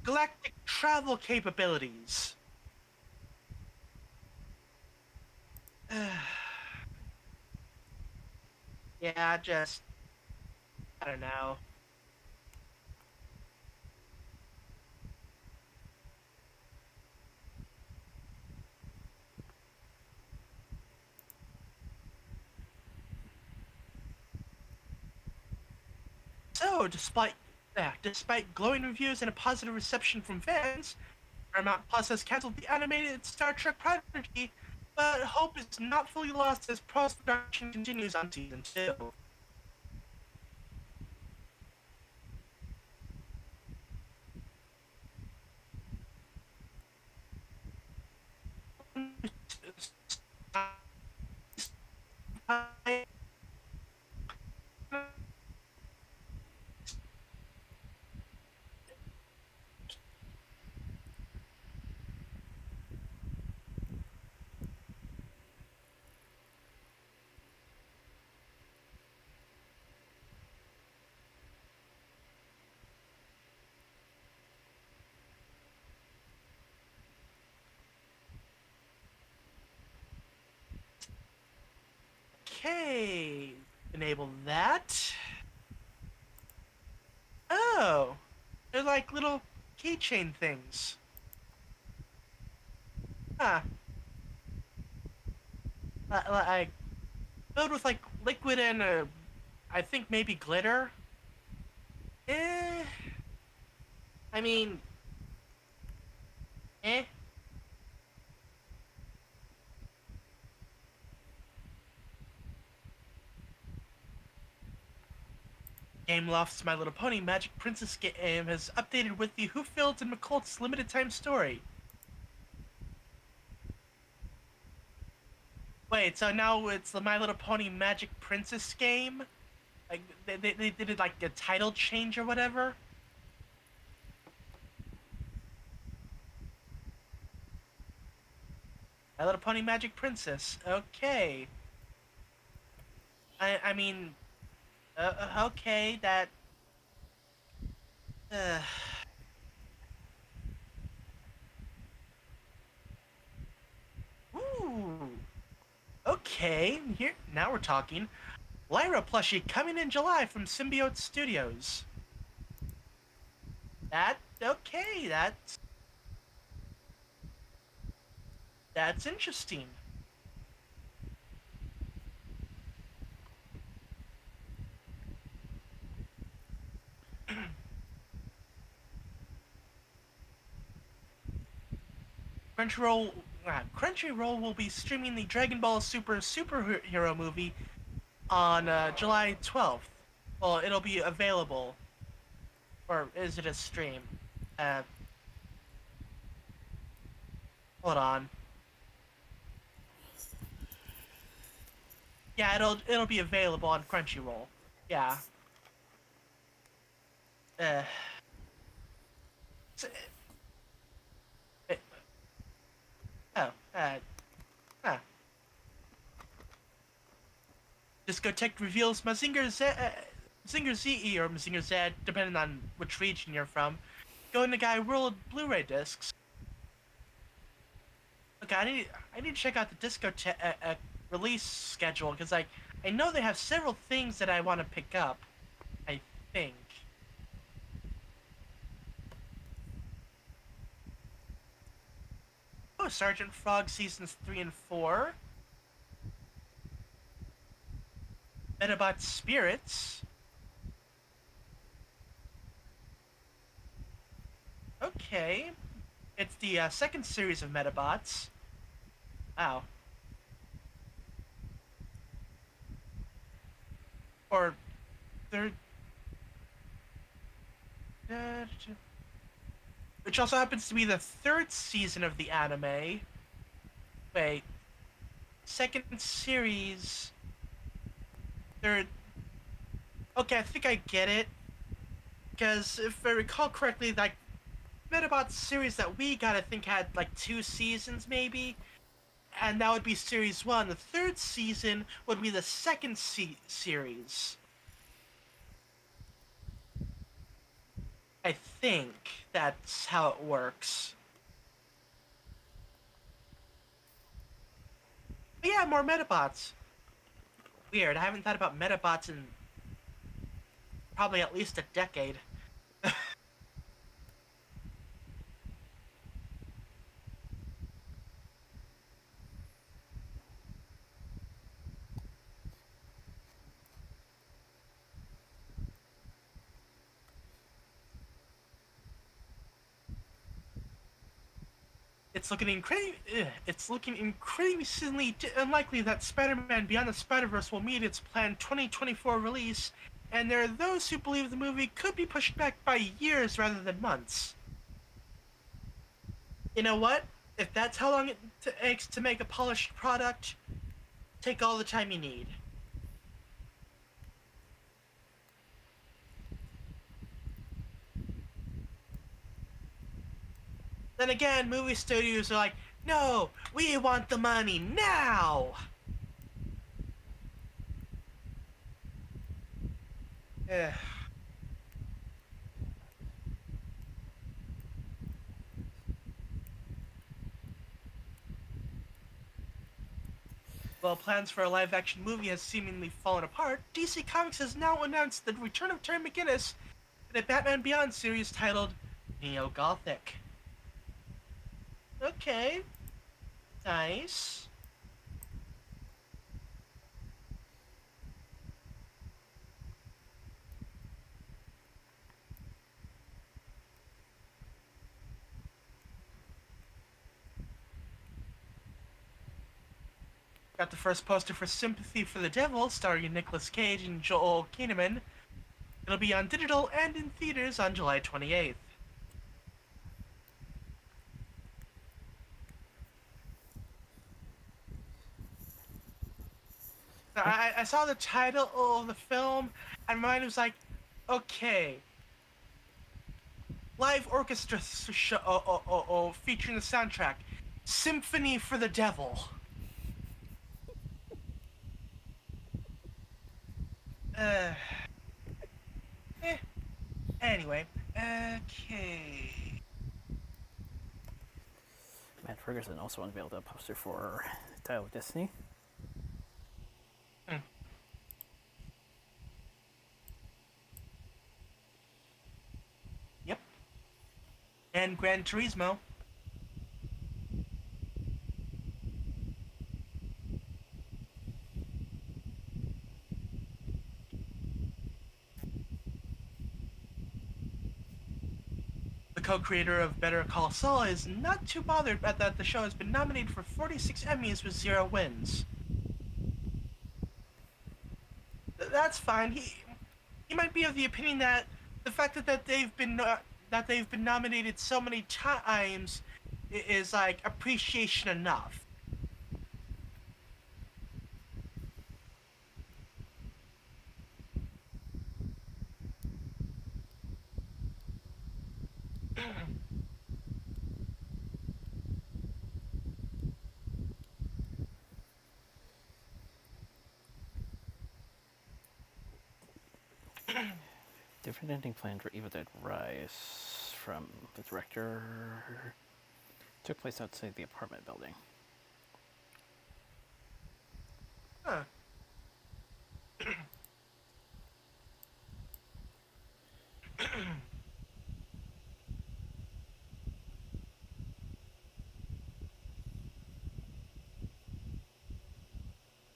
galactic travel capabilities. Yeah, just I don't know. So, despite glowing reviews and a positive reception from fans, Paramount Plus has canceled the animated Star Trek Prodigy, but hope is not fully lost as post-production continues on season 2. Okay, enable that. Oh, they're like little keychain things. Huh. Like filled with like liquid and I think maybe glitter. Eh. I mean, eh. Gameloft's My Little Pony Magic Princess game has updated with the Who Filled and McCool's limited time story. Wait, so now it's the My Little Pony Magic Princess game? Like they did like a title change or whatever? My Little Pony Magic Princess. Okay. I mean, okay, that. Uh, ooh. Okay, here now we're talking. Lyra plushie coming in July from Symbiote Studios. That okay, that's interesting. Crunchyroll Crunchyroll will be streaming the Dragon Ball Super superhero movie on July 12th. Well, it'll be available. or is it a stream? Uh, Hold on. Yeah, it'll be available on Crunchyroll. Yeah. Uh, so, uh, oh, huh. Discotheque reveals Mazinger ZE or Mazinger Z, depending on which region you're from, Go Nagai World Blu-ray discs. Okay, I need to check out the Discotheque release schedule because I know they have several things that I want to pick up. I think. Oh, Sergeant Frog seasons 3 and 4. Metabot Spirits. Okay. It's the second series of Metabots. Wow. Or third. Which also happens to be the third season of the anime. Wait. Second series. Third. Okay, I think I get it. Because if I recall correctly, like, Metabot series that we got, I think, had like 2 seasons, maybe. And that would be series 1. The third season would be the second series. I think that's how it works. But yeah, more Metabots. Weird. I haven't thought about Metabots in probably at least a decade. It's looking increasingly unlikely that Spider-Man Beyond the Spider-Verse will meet its planned 2024 release, and there are those who believe the movie could be pushed back by years rather than months. You know what? If that's how long it takes to make a polished product, take all the time you need. Then again, movie studios are like, no, we want the money now! Ugh. While plans for a live-action movie has seemingly fallen apart, DC Comics has now announced the return of Terry McGinnis in a Batman Beyond series titled Neo-Gothic. Okay. Nice. Got the first poster for Sympathy for the Devil, starring Nicolas Cage and Joel Kinnaman. It'll be on digital and in theaters on July 28th. I saw the title of the film, and my mind was like, okay. Live orchestra show featuring the soundtrack. Symphony for the Devil. Uh, Anyway, okay. Matt Ferguson also unveiled a poster for Title of Destiny. Yep. And Gran Turismo. The co-creator of Better Call Saul is not too bothered that the show has been nominated for 46 Emmys with 0 wins. That's fine. He might be of the opinion that the fact that they've been nominated so many times is like appreciation enough. Different ending plan for Evil Dead Rise from the director. Took place outside the apartment building. Huh.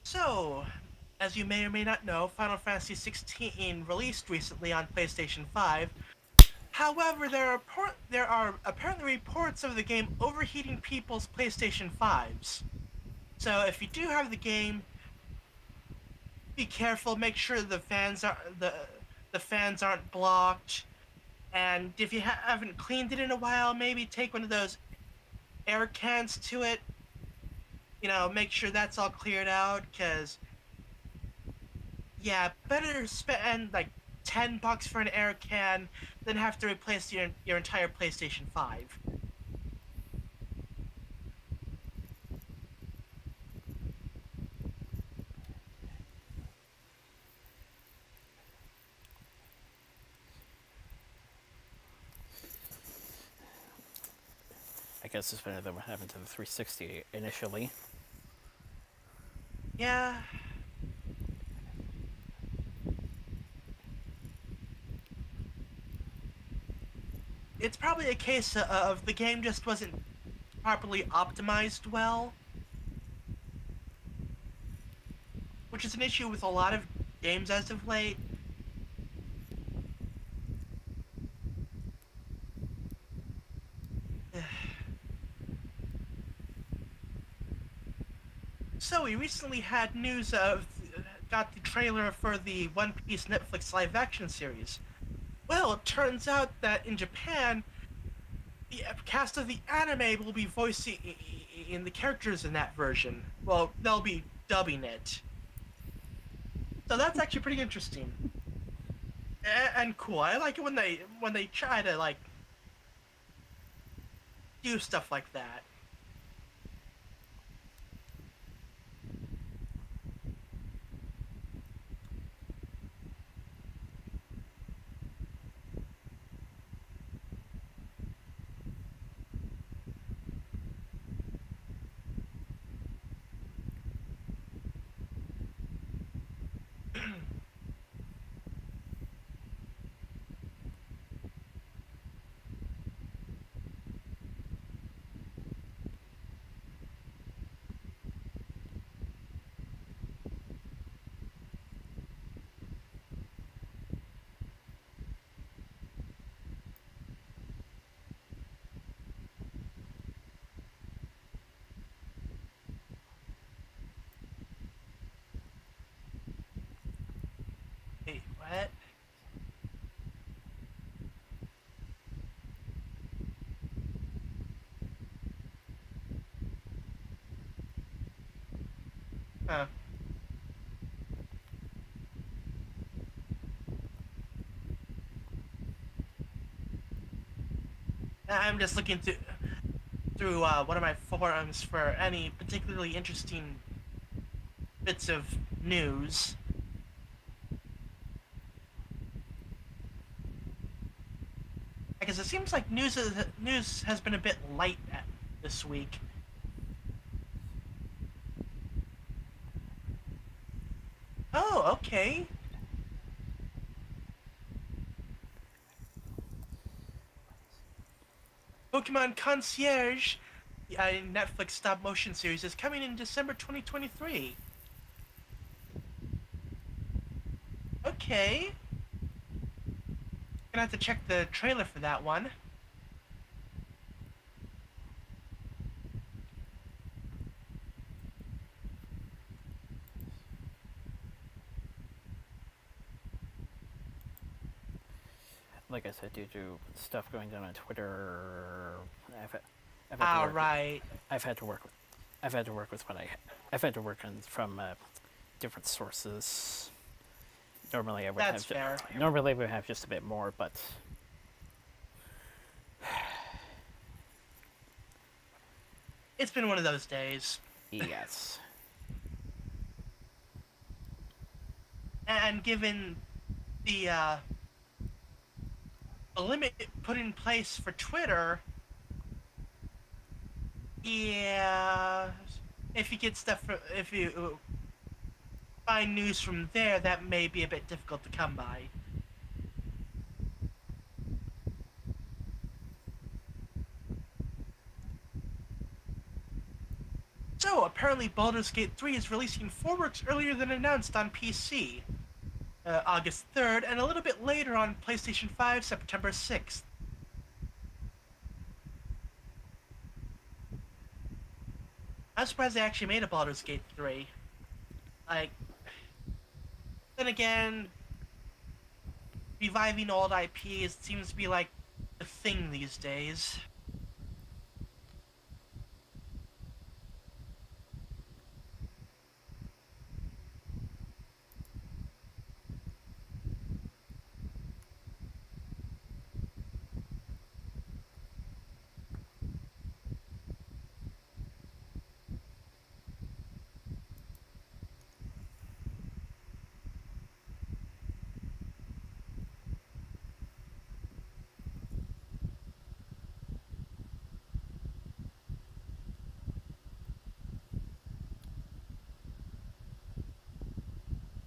So, as you may or may not know, Final Fantasy XVI released recently on PlayStation 5. However, there are apparently reports of the game overheating people's PlayStation 5s. So, if you do have the game, be careful. Make sure the fans aren't blocked. And if you haven't cleaned it in a while, maybe take one of those air cans to it. Make sure that's all cleared out. Cause yeah, better spend like $10 for an air can than have to replace your entire PlayStation 5. I guess it's better than what happened to the 360 initially. Yeah. It's probably a case of the game just wasn't properly optimized well, which is an issue with a lot of games as of late. So we recently had news of got the trailer for the One Piece Netflix live action series. Well, it turns out that in Japan, the cast of the anime will be voicing in the characters in that version. Well, they'll be dubbing it. So that's actually pretty interesting and cool. I like it when they try to like do stuff like that. Wait, what? Huh. I'm just looking through one of my forums for any particularly interesting bits of news. Because it seems like news has been a bit light this week. Oh, okay. Pokemon Concierge, the Netflix stop motion series, is coming in December 2023. Okay. Gonna have to check the trailer for that one. like I said, due to stuff going down on Twitter, I've, I've had to Ah, work. right. I've had to work with. I've had to work with what I. I've had to work on from different sources. Normally, I would That's have. fair. Normally, we would have just a bit more, but It's been one of those days. yes. And given the limit put in place for Twitter, yeah, if you get if you find news from there, that may be a bit difficult to come by. So, apparently Baldur's Gate 3 is releasing 4 works earlier than announced on PC, August 3rd, and a little bit later on PlayStation 5, September 6th. I'm surprised they actually made a Baldur's Gate 3. Like, then again, reviving old IPs seems to be like the thing these days.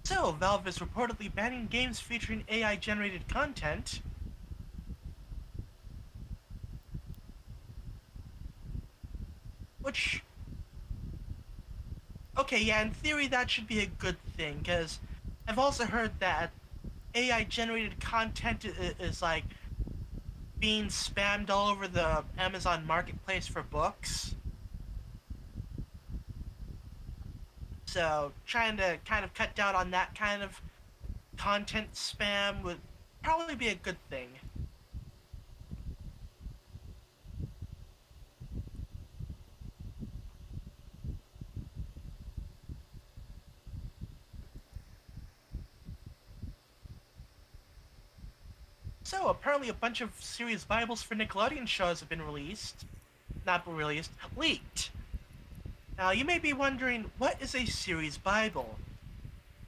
So, Valve is reportedly banning games featuring AI-generated content. Which, okay, yeah, in theory that should be a good thing, because I've also heard that AI-generated content is like being spammed all over the Amazon Marketplace for books. So, trying to kind of cut down on that kind of content spam would probably be a good thing. So, apparently a bunch of series Bibles for Nickelodeon shows have been released. Not released, leaked. Now, you may be wondering, what is a series Bible?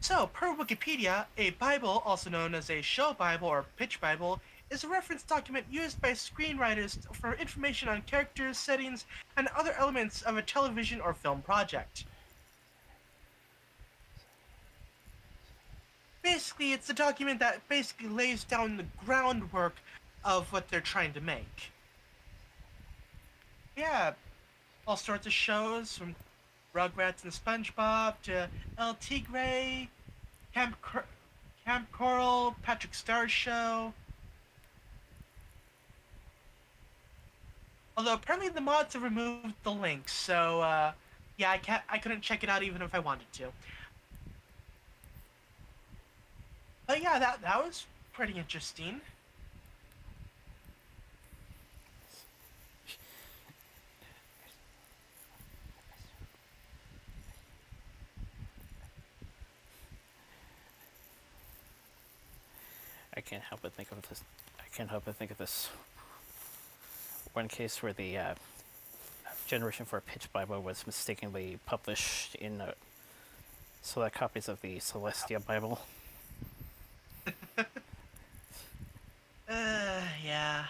So, per Wikipedia, a Bible, also known as a show Bible or pitch Bible, is a reference document used by screenwriters for information on characters, settings, and other elements of a television or film project. Basically, it's a document that basically lays down the groundwork of what they're trying to make. Yeah, all sorts of shows from Rugrats and SpongeBob to El Tigre, Camp Coral, Patrick Starr's show. Although apparently the mods have removed the links, so yeah, I couldn't check it out even if I wanted to. But yeah, that was pretty interesting. I can't help but think of this. I can't help but think of this one case where the Generation 4 Pitch Bible was mistakenly published in select copies of the Celestia Bible. Yeah.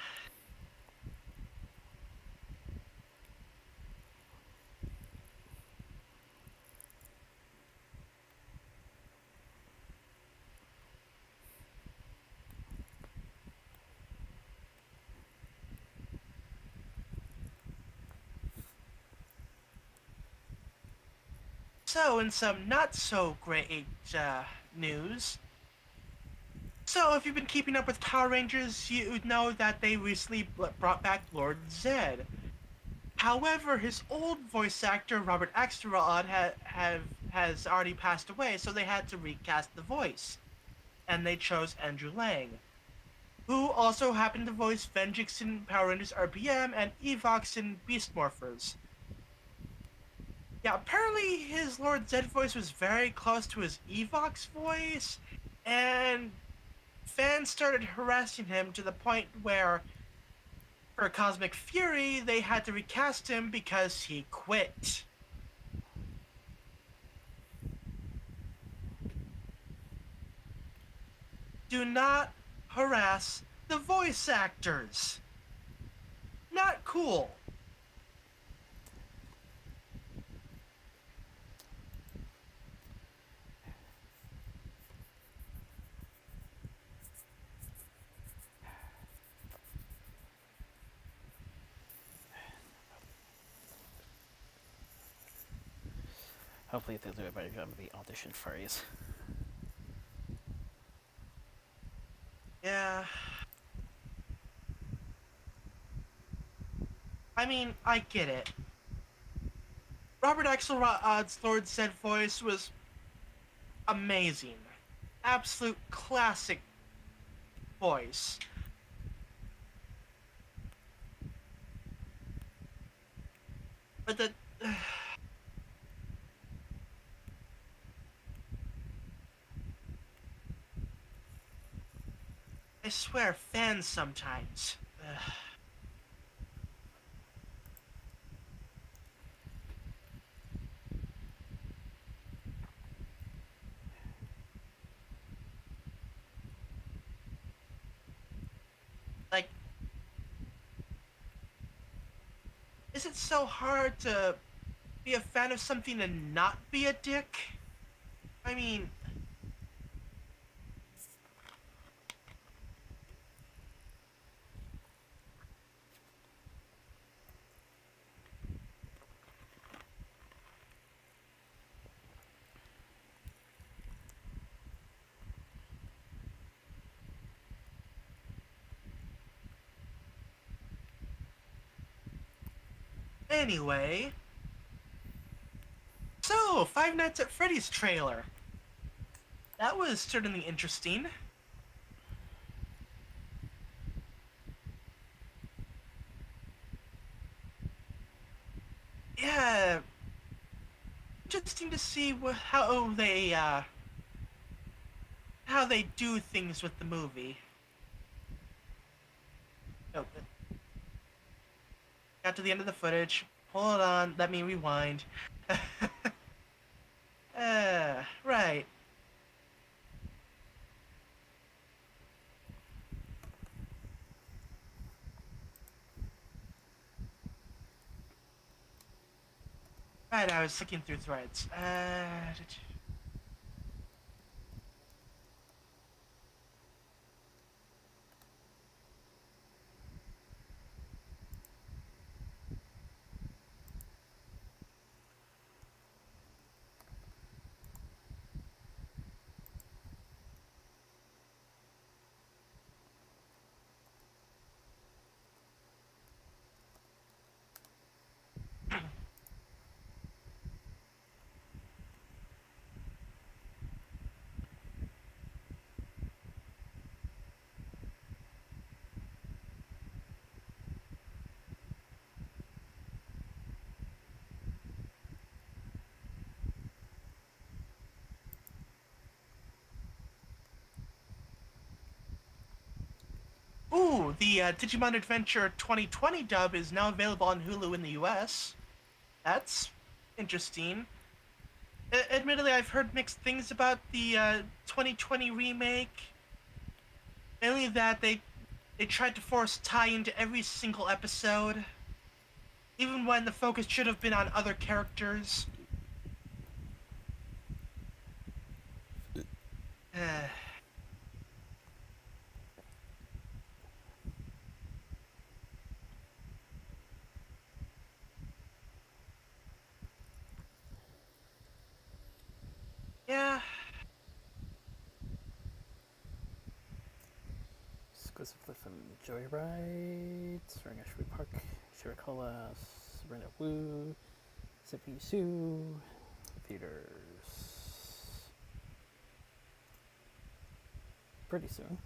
So, in some not so great news, so if you've been keeping up with Power Rangers, you know that they recently brought back Lord Zed. However, his old voice actor Robert Axelrod has already passed away, so they had to recast the voice, and they chose Andrew Lang. who also happened to voice Venjix in Power Rangers RPM and Evox in Beast Morphers. Yeah, apparently his Lord Zed voice was very close to his Evox voice, and fans started harassing him to the point where, for Cosmic Fury, they had to recast him because he quit. Do not harass the voice actors. Not cool. Hopefully they'll do a better job of the audition phrase. Yeah. I mean, I get it. Robert Axelrod's Lord Zed voice was amazing. Absolute classic voice. But the I swear, fans sometimes. Like, is it so hard to be a fan of something and not be a dick? I mean, anyway. So, Five Nights at Freddy's trailer. That was certainly interesting. Yeah, interesting to see how they do things with the movie. Oh, got to the end of the footage. Hold on, let me rewind. Right. Right, I was looking through threads. Ooh, the Digimon Adventure 2020 dub is now available on Hulu in the US. That's interesting. Admittedly, I've heard mixed things about the 2020 remake. Mainly that they tried to force tie into every single episode, even when the focus should have been on other characters. Uh, yeah, Exclusively from Joyride, starring Ashby Park, Shirakola, Sabrina Wu, Zippy Sue, theaters pretty soon.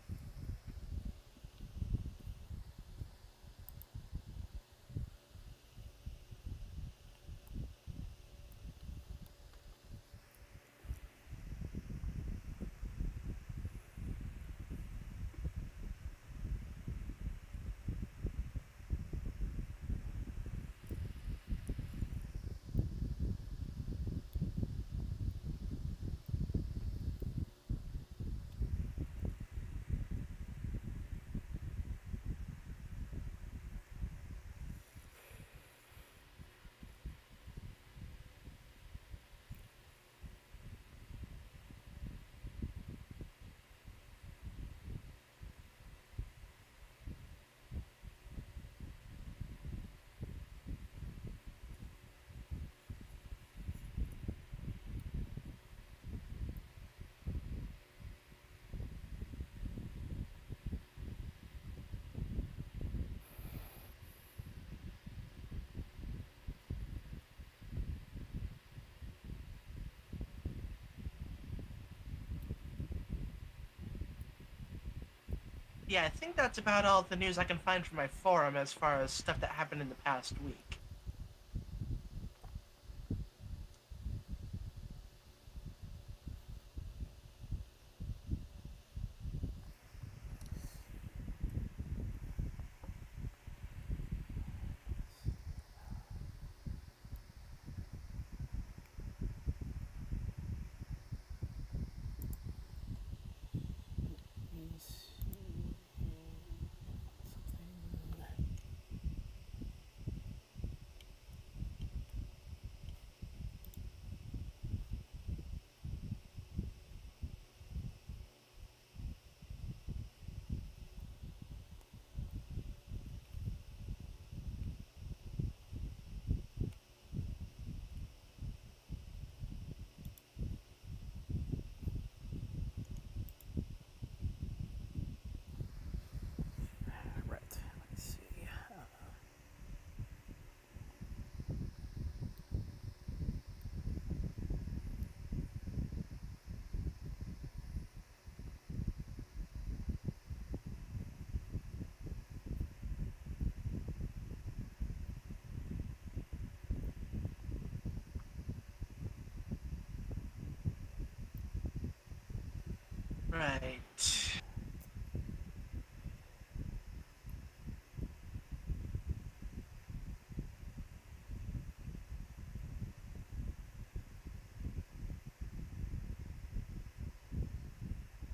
Yeah, I think that's about all the news I can find from my forum as far as stuff that happened in the past week. Let me see something. Right. Let me see. Right.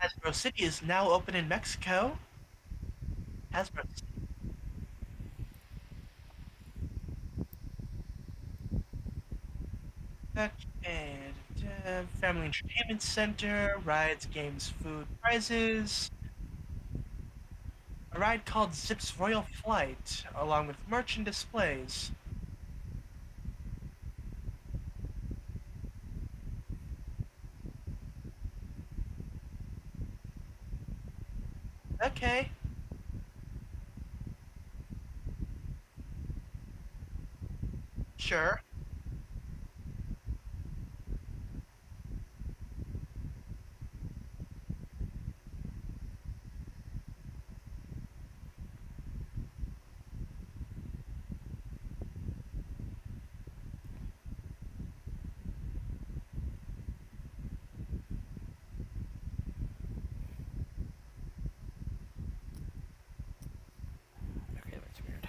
Hasbro City is now open in Mexico. Hasbro City. Okay. Family Entertainment Center, rides, games, food, prizes. A ride called Zip's Royal Flight, along with merch and displays. Okay. Sure. Okay, that's weird.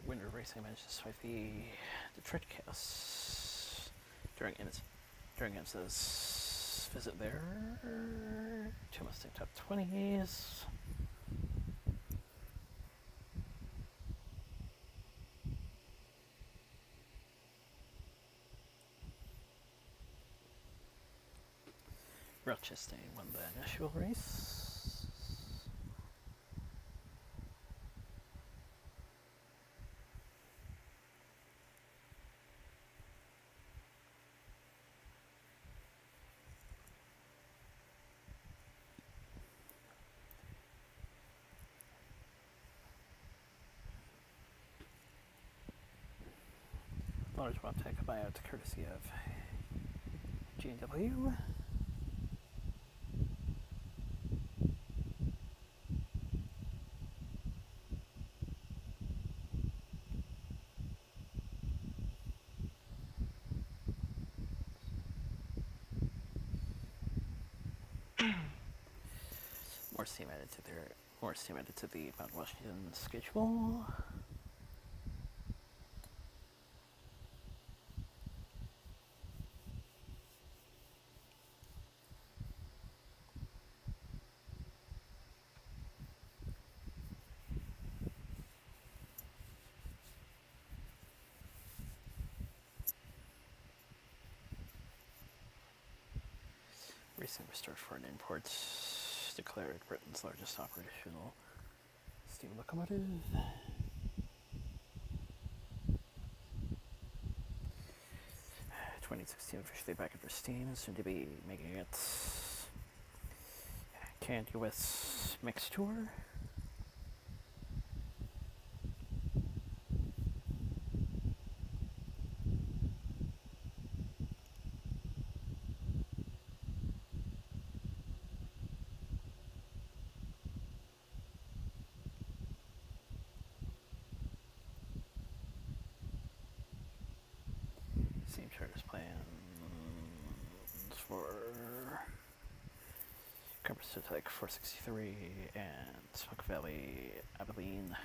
Winter racing managed to swipe the Detroit Chaos during Ennis's visit there. Two Mustang top 20s. Rochester won the Nashville race. Large one take a buyout courtesy of G&W. More steam added to the Mount Washington schedule. recently restored foreign imports. Declared Britain's largest operational steam locomotive. 2016 officially back in pristine, soon to be making its canned US mix tour. Same charters plans for Compass Attack 463 and Smoke Valley Abilene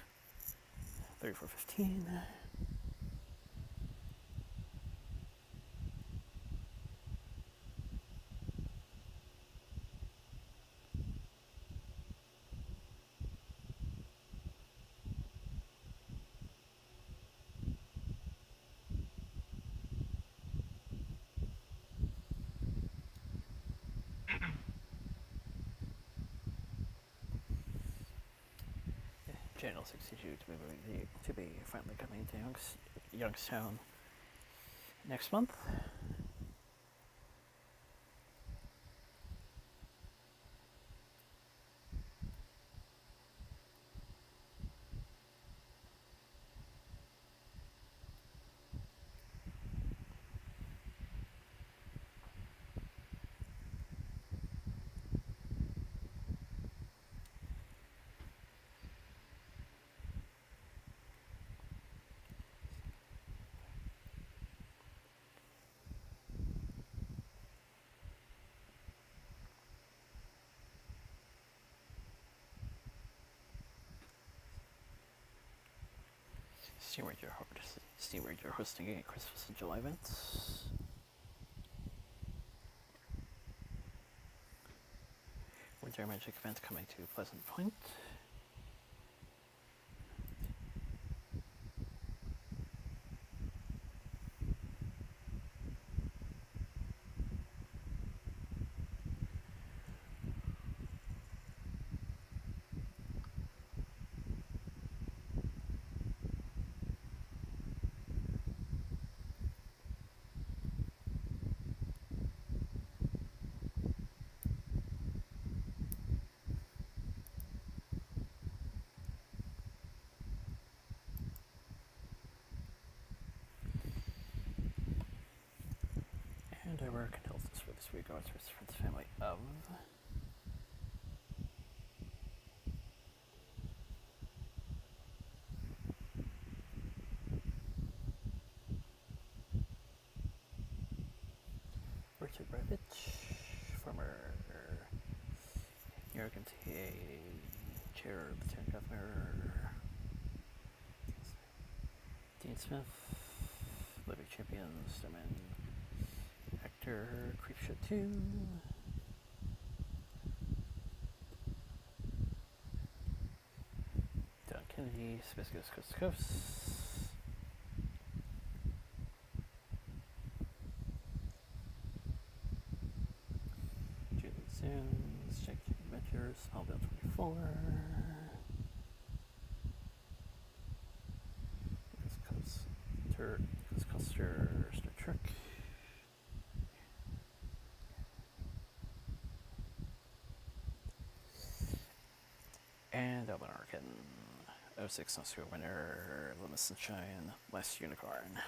3415. Channel 62 to be finally coming to Youngstown next month. Steam Ranger hosting a Christmas and July events. Winter Magic event coming to Pleasant Point. And our condolences for this week goes for the family of Richard Brevich, former New York MTA Chair, Lieutenant Governor Dean Smith, Living Champions, Domain Actor, Creepshow 2, Don Kennedy, Space Ghost Coast to Coast, Julie Zooms, Jack Adventures, Smallville 24, Nicholas Coaster, Star Trek, and Alvin Arkin, 06 Oscar winner, Lemon Sunshine, Last Unicorn.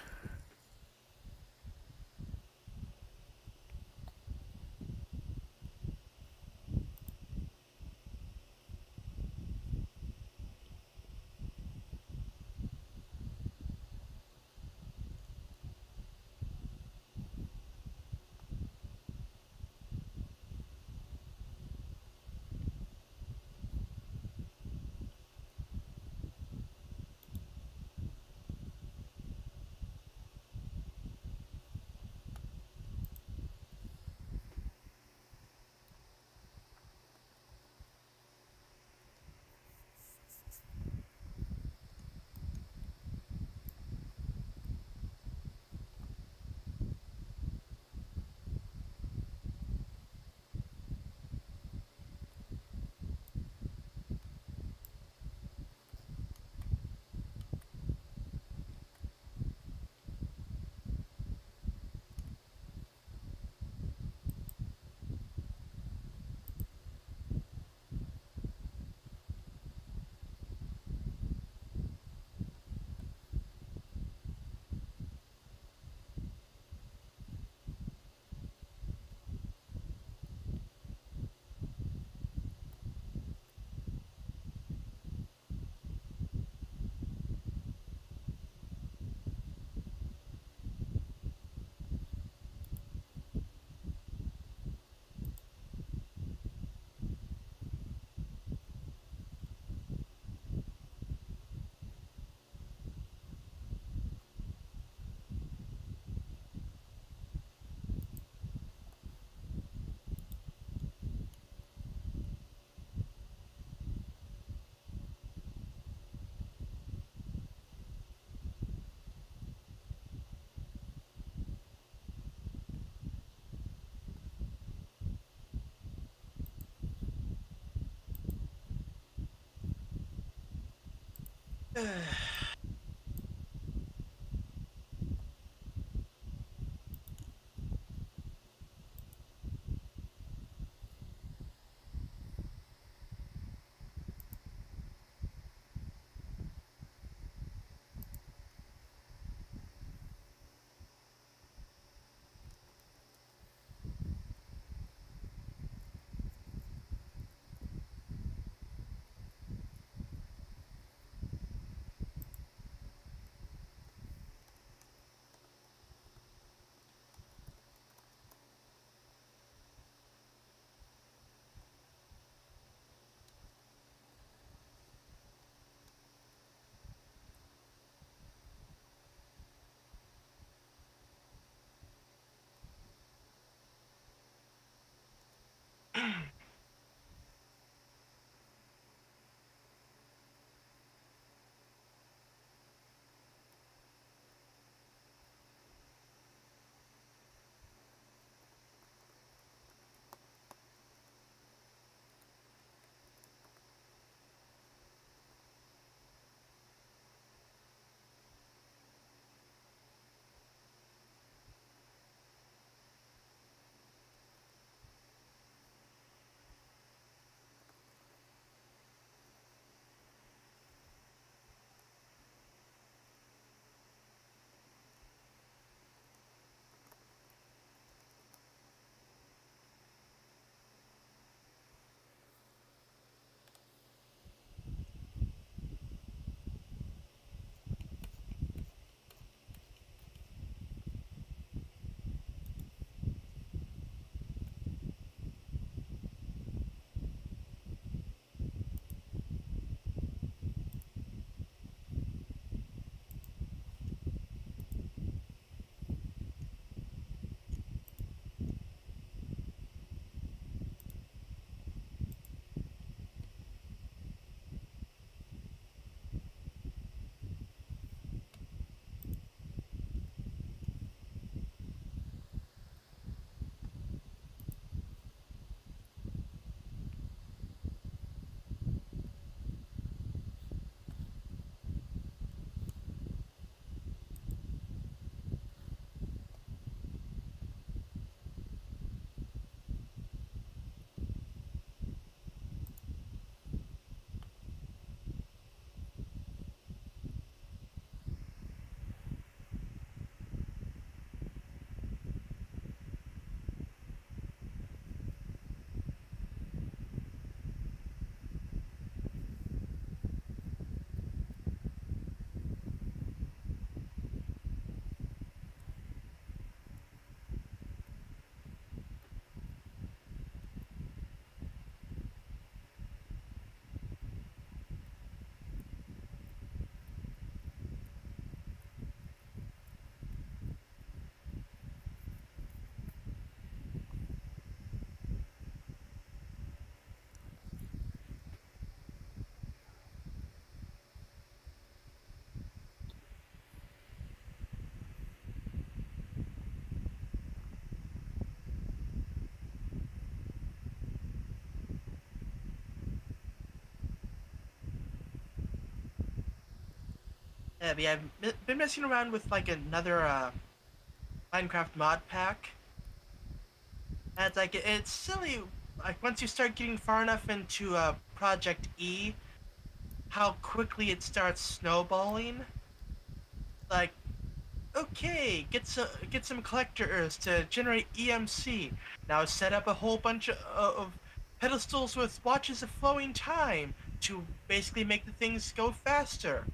Yeah, but yeah, been messing around with like another Minecraft mod pack. And it's like it's silly. Like once you start getting far enough into Project E, how quickly it starts snowballing. Like, okay, get some collectors to generate EMC. Now set up a whole bunch of pedestals with watches of flowing time to basically make the things go faster.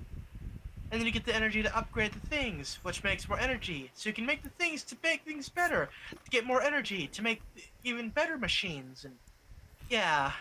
And then you get the energy to upgrade the things, which makes more energy. So you can make the things to make things better, to get more energy, to make even better machines. And yeah,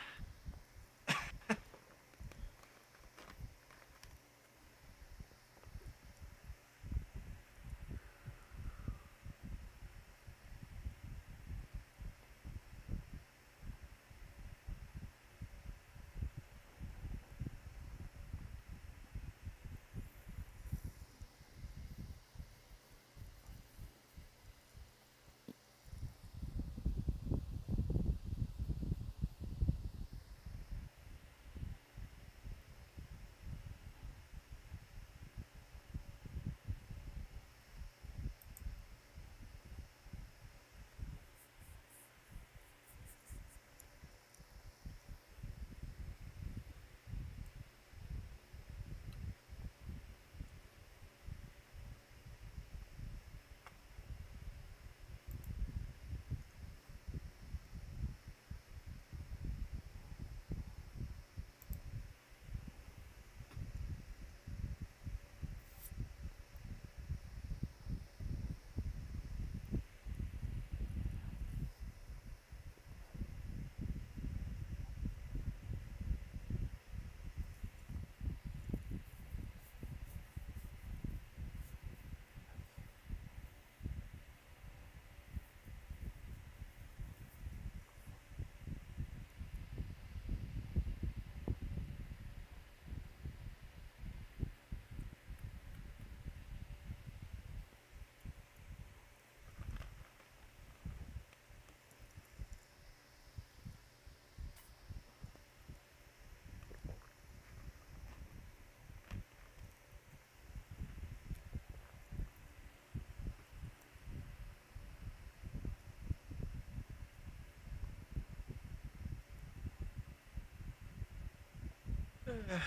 Yeah.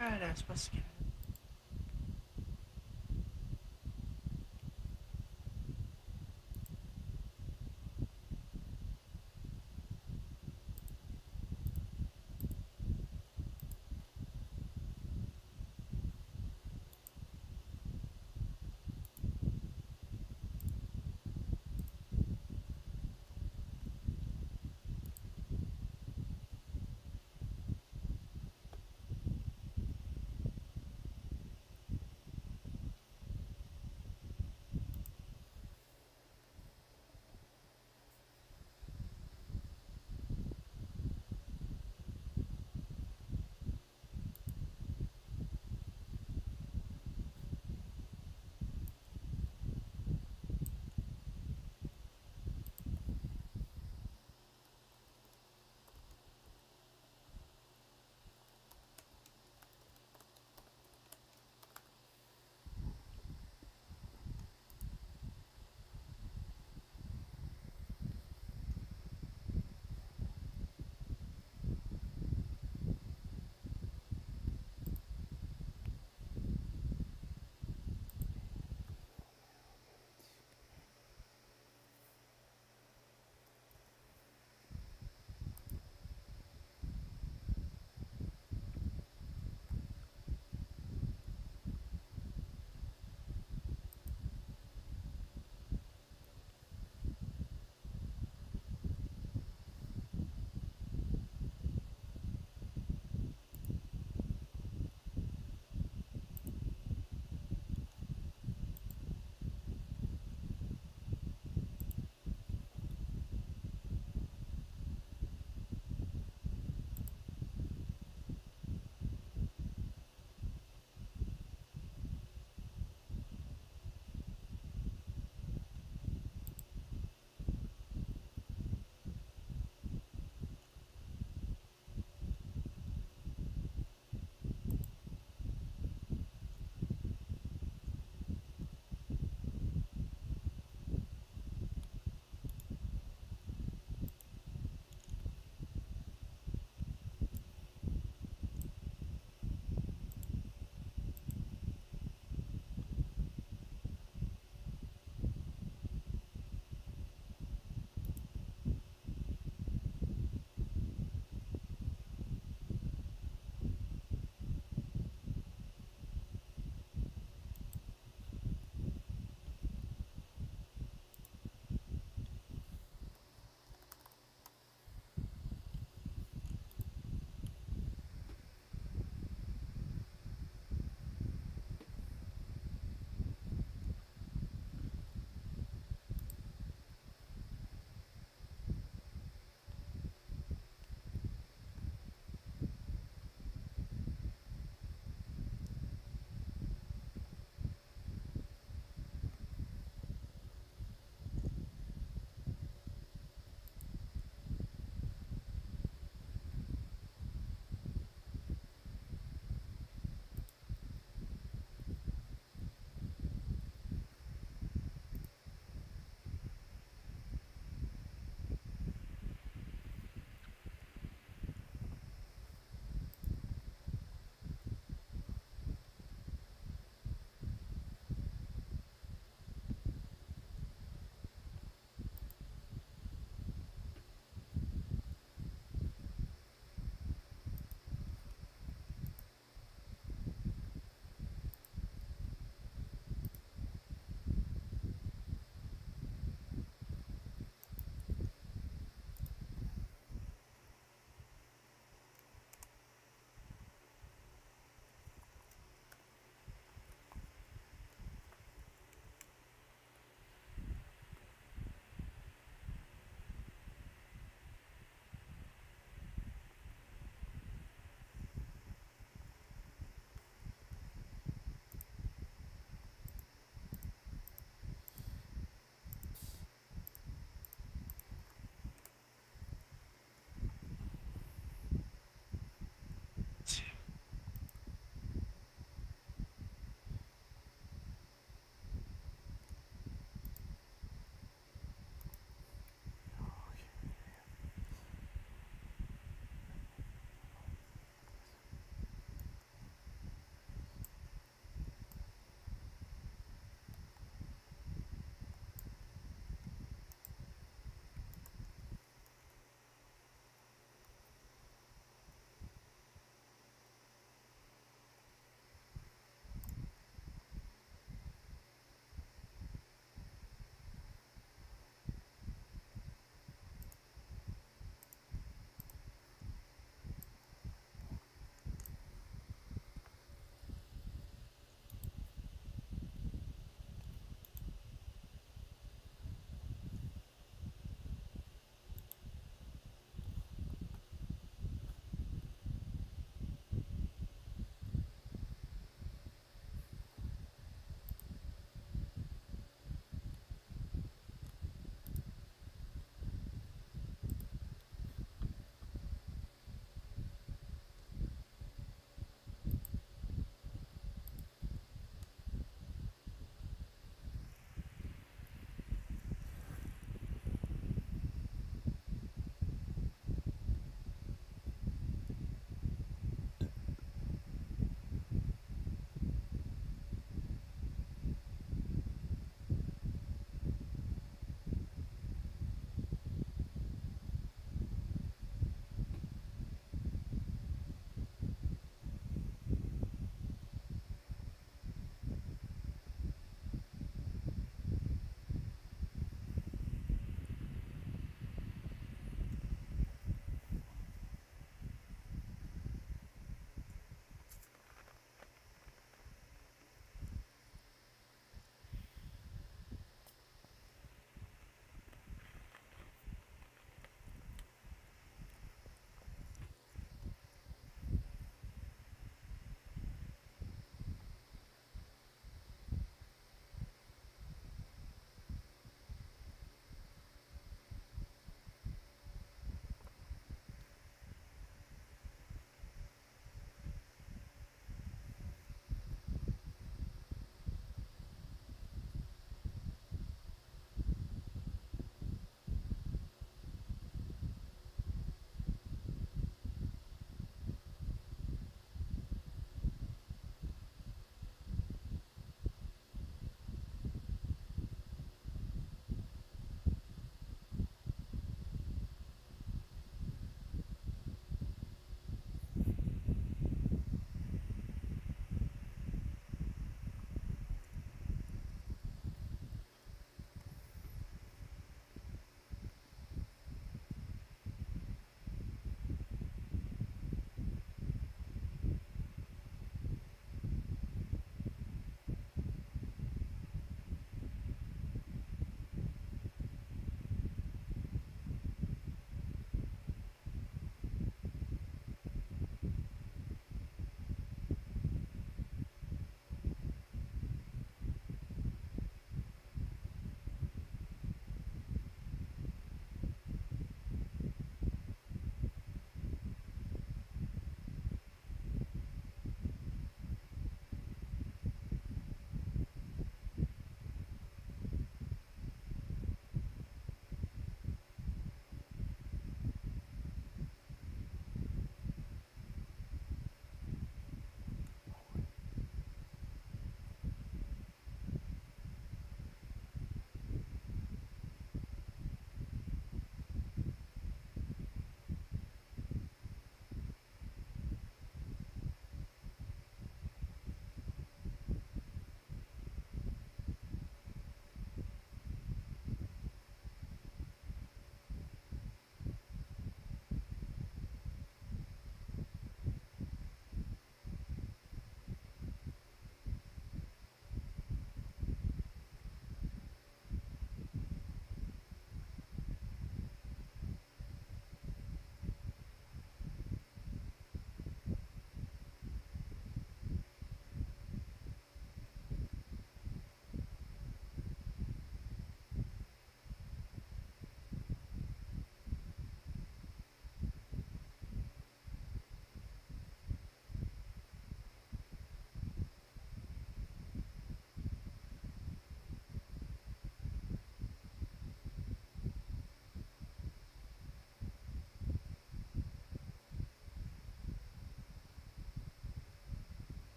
Alright, I'm supposed to get.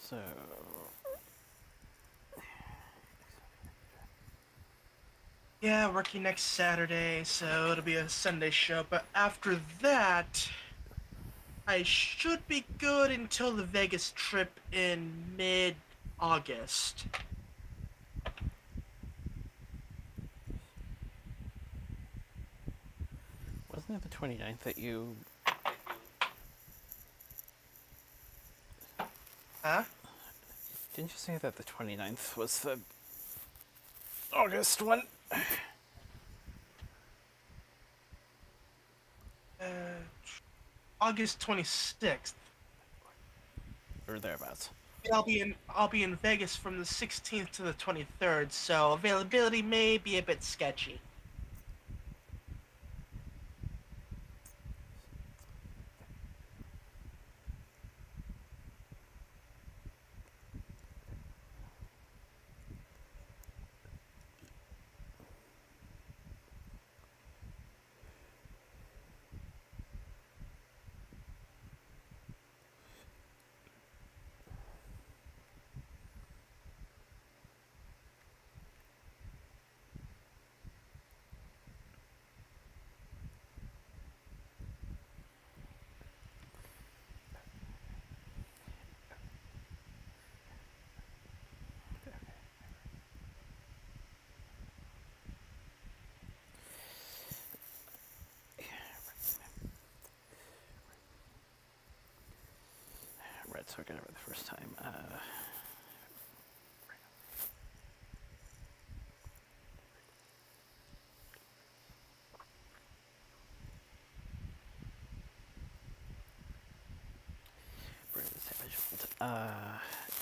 So, Yeah, working next Saturday, so it'll be a Sunday show. But after that, I should be good until the Vegas trip in mid-August. wasn't it the 29th that you... Huh? Didn't you say that the 29th was the August one? Uh, August 26th. Or thereabouts. I'll be in Vegas from the 16th to the 23rd, so availability may be a bit sketchy. Right, so I got it right the first time.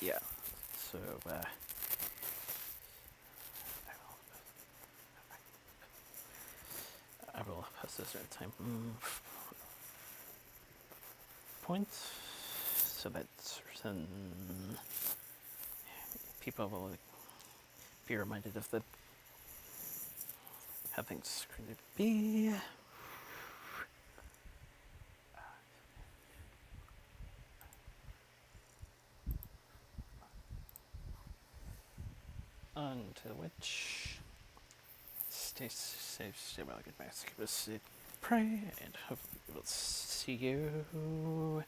Yeah. So, I will post this at time points so that certain people will be reminded of how things are going to be. Until which, stay safe, stay well, get back to pray, and hopefully we'll see you